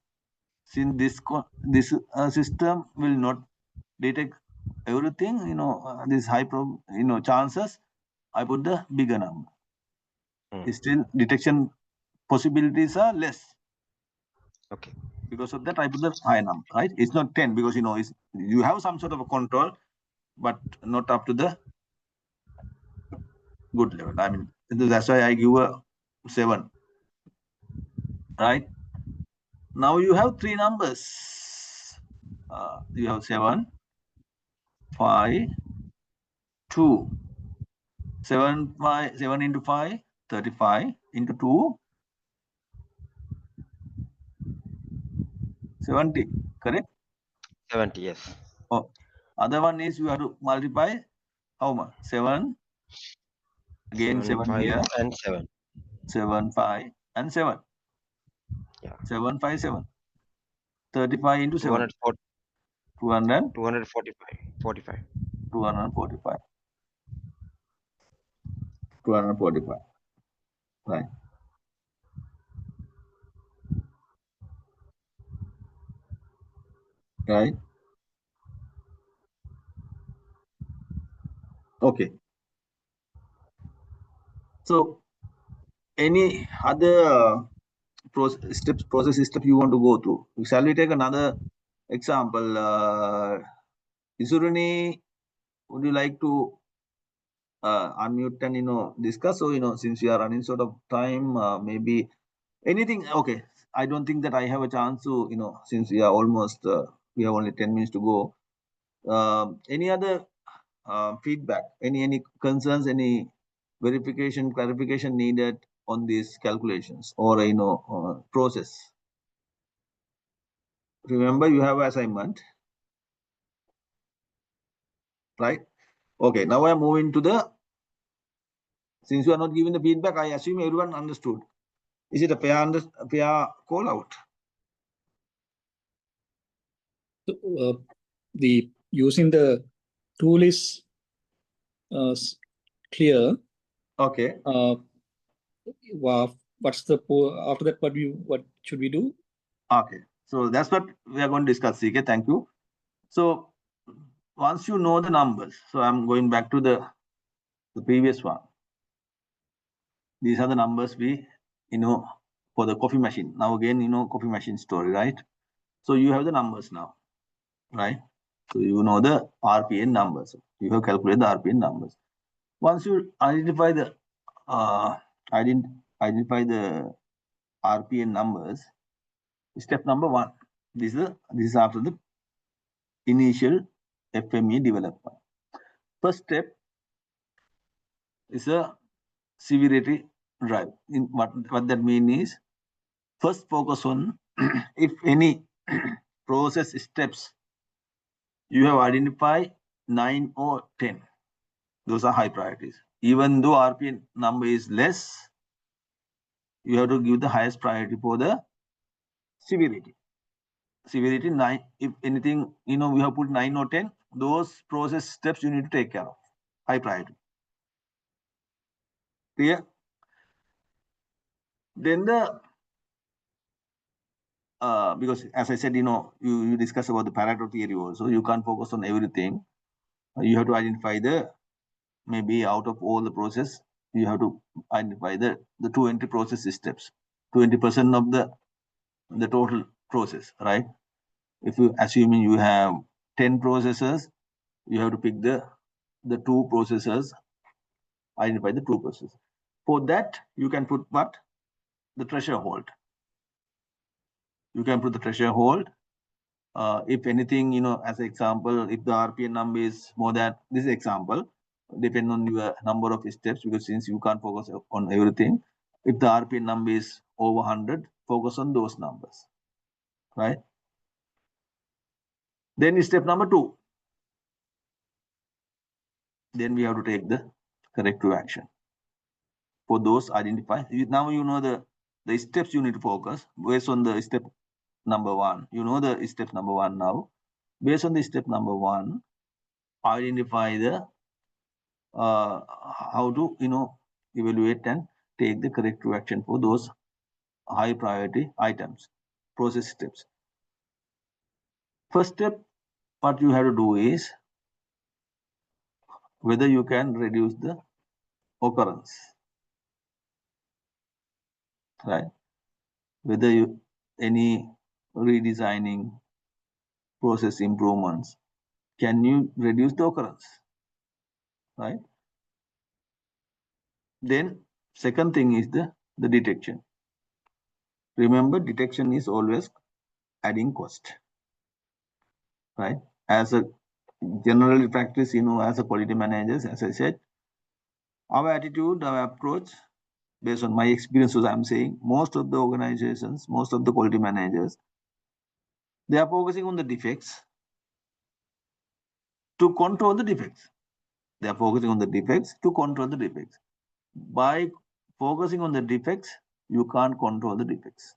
Since this system will not detect everything, this high chances, I put the bigger number. Still, detection possibilities are less. Okay. Because of that, I put the high number, right? It's not 10 because you have some sort of a control, but not up to the good level. I mean, that's why I give a 7. Right? Now you have 3 numbers. You have 7, 5, 2. 7 into 5, 35 into 2, 70. Correct? 70, yes. Oh, other one is you have to multiply how much? 7. Again 7 5 here. and 7. 7, 5 and 7. Yeah. 7, 5, 7. 35 into 7. 245. 45. 245. 245. Right. Right. Okay. So any other process step you want to go through? Shall we take another example? Isurani, would you like to unmute and discuss? So since we are running sort of time, maybe anything. Okay, I don't think that I have a chance to since we are almost we have only 10 minutes to go. Any other feedback? Any concerns? Any verification, clarification needed on these calculations or process? Remember, you have assignment, right? Okay, now I am moving to the, since you are not giving the feedback, I assume everyone understood. Is it a pair call out? So, the using the tool is clear. Okay. What's the after that? What should we do? Okay, so that's what we are going to discuss. CK, thank you. So once you know the numbers, so I'm going back to the previous one. These are the numbers we for the coffee machine. Now again, coffee machine story, right? So you have the numbers now, right? So you know the RPN numbers. You have calculated the RPN numbers. Once you identify the RPN numbers, step number 1. This is after the initial FMEA development. First step is a severity drive. What that means is, first focus on if any process steps you have identified 9 or 10. Those are high priorities. Even though RPN number is less, you have to give the highest priority for the severity. Severity 9, if anything, we have put 9 or 10, those process steps you need to take care of. High priority. Clear? Then because as I said, you discuss about the Pareto theory also, you can't focus on everything. You have to identify maybe out of all the process, you have to identify the 20 process steps, 20% of the total process, right? If you assuming you have 10 processes, you have to pick the 2 processes, identify the 2 processes. For that, you can put what? The threshold. You can put the threshold. If anything, as an example, if the RPN number is more than this example, depend on your number of steps, because since you can't focus on everything, if the RPN number is over 100, focus on those numbers, right? Then step number 2. Then we have to take the corrective action. For those identify, now you know the steps you need to focus based on the step number 1. You know the step number 1 now. Based on the step number 1, identify the how to evaluate and take the corrective action for those high priority items, process steps. First step, what you have to do is whether you can reduce the occurrence, right? Whether any redesigning, process improvements, can you reduce the occurrence, right? Then second thing is the detection. Remember, detection is always adding cost, right? As a general practice, as a quality managers, as I said, our attitude, our approach, based on my experiences, I'm saying most of the organizations, most of the quality managers, they are focusing on the defects to control the defects. They are focusing on the defects to control the defects. By focusing on the defects, you can't control the defects.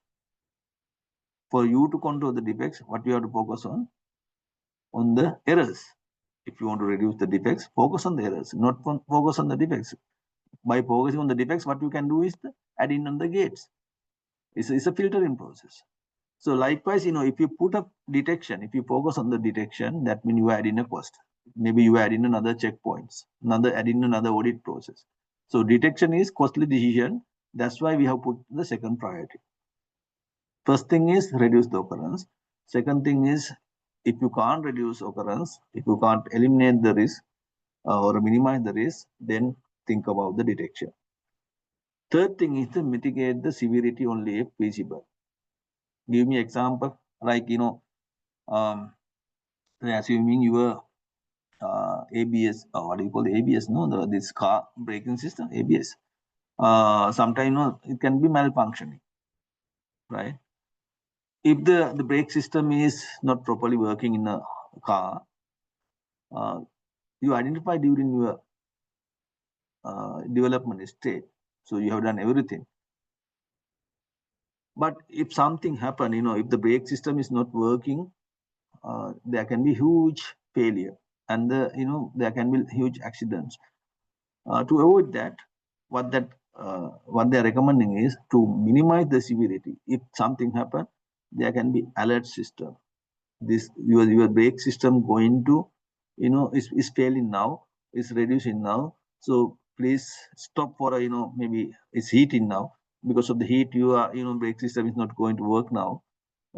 For you to control the defects, what you have to focus on the errors. If you want to reduce the defects, focus on the errors, not focus on the defects. By focusing on the defects, what you can do is add in on the gates. It's a filtering process. So likewise, if you put up detection, if you focus on the detection, that means you add in a cost. Maybe you add in another checkpoints, add in another audit process. So detection is costly decision. That's why we have put the second priority. First thing is reduce the occurrence. Second thing is, if you can't reduce occurrence, if you can't eliminate the risk or minimize the risk, then think about the detection. Third thing is to mitigate the severity only if feasible. Give me example, like, assuming your ABS, what do you call the ABS? No, this car braking system, ABS. Sometimes it can be malfunctioning, right? If the brake system is not properly working in a car, you identify during your development state, so you have done everything. But if something happen, if the brake system is not working, there can be huge failure, and there can be huge accidents. To avoid that, what they're recommending is to minimize the severity. If something happen, there can be alert system. Your brake system going to is failing now, is reducing now, so please stop for maybe it's heating now. Because of the heat, your brake system is not going to work now.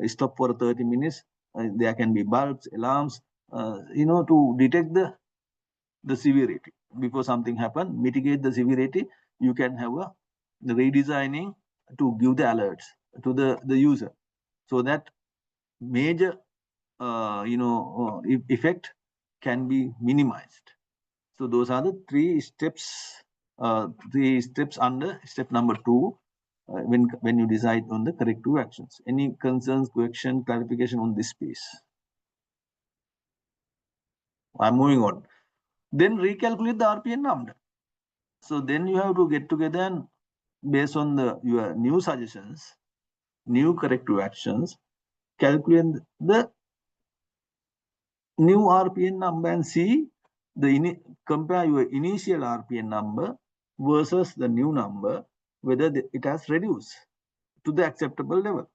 Stop for 30 minutes. There can be bulbs, alarms, to detect the severity before something happen. Mitigate the severity. You can have the redesigning to give the alerts to the user, so that major effect can be minimized. So those are the three steps under step number 2 when you decide on the corrective actions. Any concerns, question, clarification on this piece? I'm moving on. Then recalculate the RPN number. So then you have to get together and based on your new suggestions, new corrective actions, calculate the new RPN number and see compare your initial RPN number versus the new number, whether it has reduced to the acceptable level.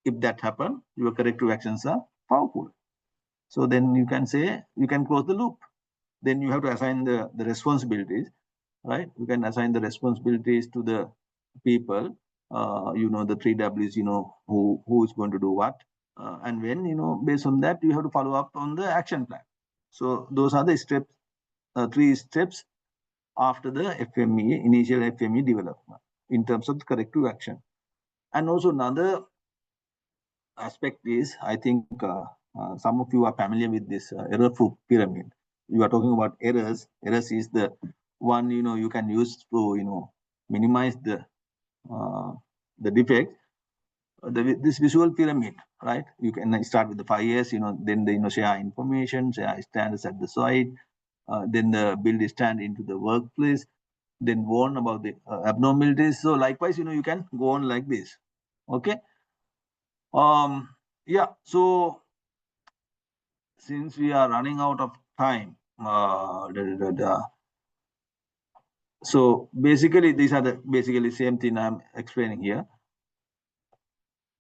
If that happens, your corrective actions are powerful. So then you can say, you can close the loop. Then you have to assign the responsibilities, right? You can assign the responsibilities to the people, the 3 Ws, who is going to do what. And when, based on that, you have to follow up on the action plan. So those are the steps, 3 steps after the FMEA, initial FMEA development in terms of the corrective action. And also another aspect is, I think some of you are familiar with this error pyramid. You are talking about errors. Errors is the one, you can use to, minimize the defect. This visual pyramid, right? You can start with the 5 years, then the share information, share standards at the site, then the build stand into the workplace, then warn about the abnormalities. So likewise, you can go on like this. Okay. Yeah. So since we are running out of time, so basically these are the basically same thing I'm explaining here.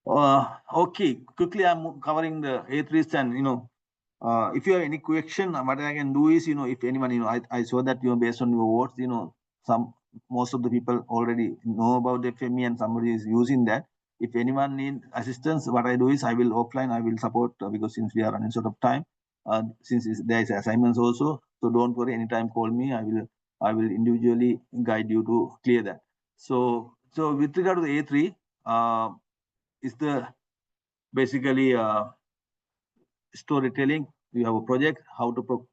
Okay, quickly I'm covering the A3s and if you have any question, what I can do is, if anyone, I saw that based on your words, most of the people already know about the FME and somebody is using that. If anyone needs assistance, what I do is I will offline, I will support because since we are running short of time, since there is assignments also, so don't worry, anytime call me, I will individually guide you to clear that. So with regard to the A3, is the basically storytelling. You have a project, how to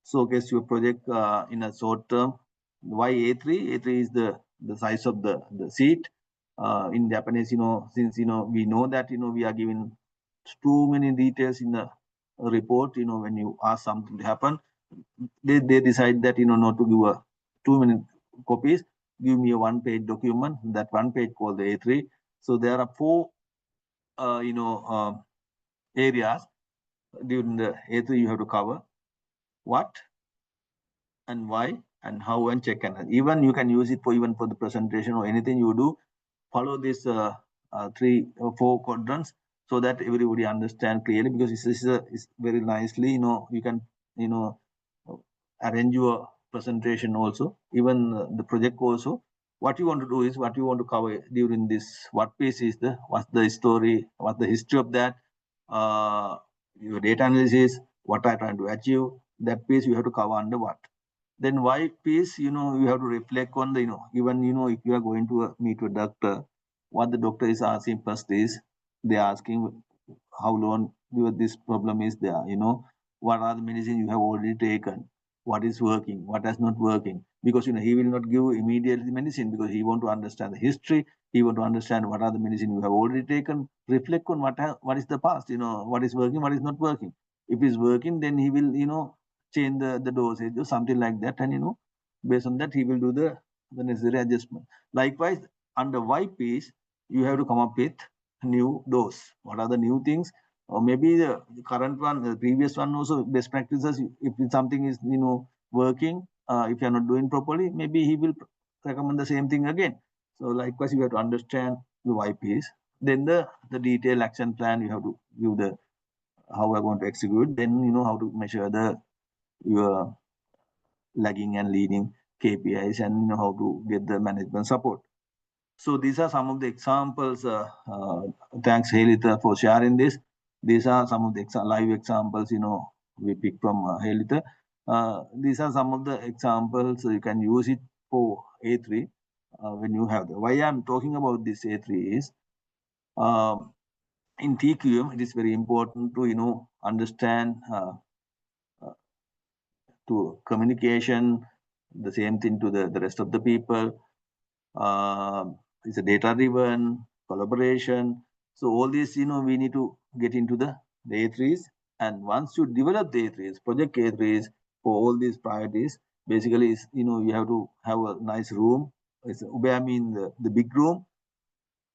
showcase your project in a short term. Why A3? A3 is the size of the seat. In Japanese, since we know that we are given too many details in the report. When you ask something to happen, they decide that not to give too many copies. Give me a 1-page document. That 1 page called the A3. So there are 4 areas during the A3 you have to cover: what and why and how and check and even you can use it for even for the presentation or anything you do. Follow this 3 or 4 quadrants so that everybody understand clearly, because it's very nicely you can arrange your presentation also, even the project also. What you want to do is what you want to cover during this. What piece is what's the story, what's the history of that, your data analysis, what I'm trying to achieve. That piece you have to cover under what. Then why piece, you have to reflect on the, even, if you are going to meet a doctor, what the doctor is asking first is, they're asking how long this problem is there, what are the medicines you have already taken, what is working, what is not working. Because, he will not give immediately medicine because he want to understand the history. He want to understand what are the medicine you have already taken. Reflect on what is the past, what is working, what is not working. If it's working, then he will, change the dosage or something like that, and based on that he will do the necessary adjustment. Likewise, under Y piece, you have to come up with new dose. What are the new things, or maybe the current one, the previous one also, best practices. If something is working, if you are not doing properly, maybe he will recommend the same thing again. So likewise, you have to understand the Y piece. Then the detailed action plan, you have to give the how we're going to execute. Then how to measure your lagging and leading KPIs, and how to get the management support. So these are some of the examples. Thanks, Helita, for sharing this. These are some of the live examples, we pick from Helita. These are some of the examples. So you can use it for A3 when you have the. Why I'm talking about this A3 is, in TQM, it is very important to, understand to communication, the same thing to the rest of the people. It's a data-driven collaboration. So all this, we need to get into the A3s. And once you develop the A3s, project A3s for all these priorities, basically, you have to have a nice room. It's Obeya mean the big room.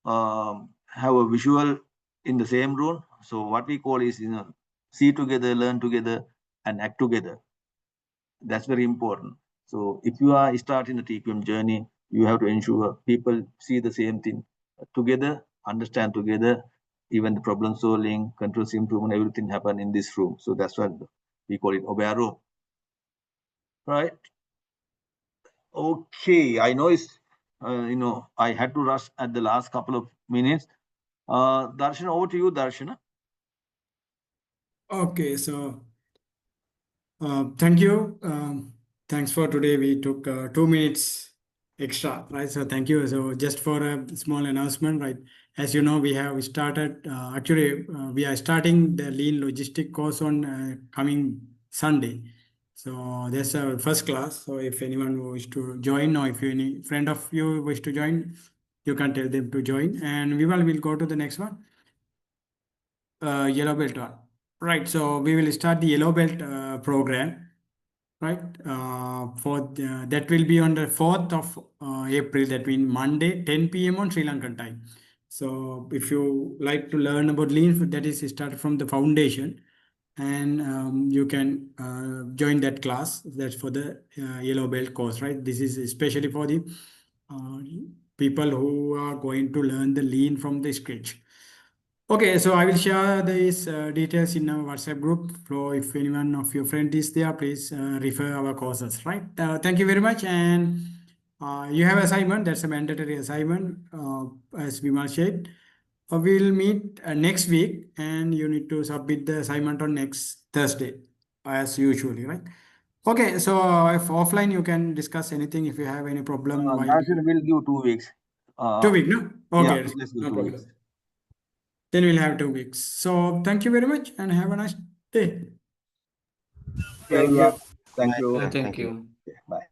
Have a visual in the same room. So what we call is, see together, learn together, and act together. That's very important. So if you are starting the TQM journey, you have to ensure people see the same thing together, understand together, even the problem solving, controls improvement, everything happen in this room. So that's what we call it Obeya room. Right? Okay, I know it's, I had to rush at the last couple of minutes. Darshan, over to you, Darshan. Okay, so thank you. Thanks for today. We took 2 minutes extra, right? So thank you. So just for a small announcement, right? As you know, we have started, we are starting the lean logistic course on coming Sunday. So that's our first class. So if anyone wish to join, or if any friend of you wish to join, you can tell them to join. And we'll go to the next one. Yellow belt one. Right. So we will start the yellow belt program. Right. That will be on the 4th of April. That means Monday, 10 p.m. on Sri Lankan time. So if you like to learn about lean, that is started from the foundation, and you can join that class. That's for the yellow belt course, right? This is especially for the people who are going to learn the lean from the scratch. Okay, so I will share these details in our WhatsApp group. So if anyone of your friend is there, please refer our courses, right? Thank you very much. And you have assignment, that's a mandatory assignment, as Vimal said. We'll meet next week, and you need to submit the assignment on next Thursday, as usually, right? Okay, so if offline, you can discuss anything if you have any problem. Darshan will give 2 weeks. 2 weeks, no? Okay, Yeah, let's do no 2 problem. weeks. Then we'll have 2 weeks. So thank you very much and have a nice day. Thank you. Thank Bye. you. Thank you. Okay, bye.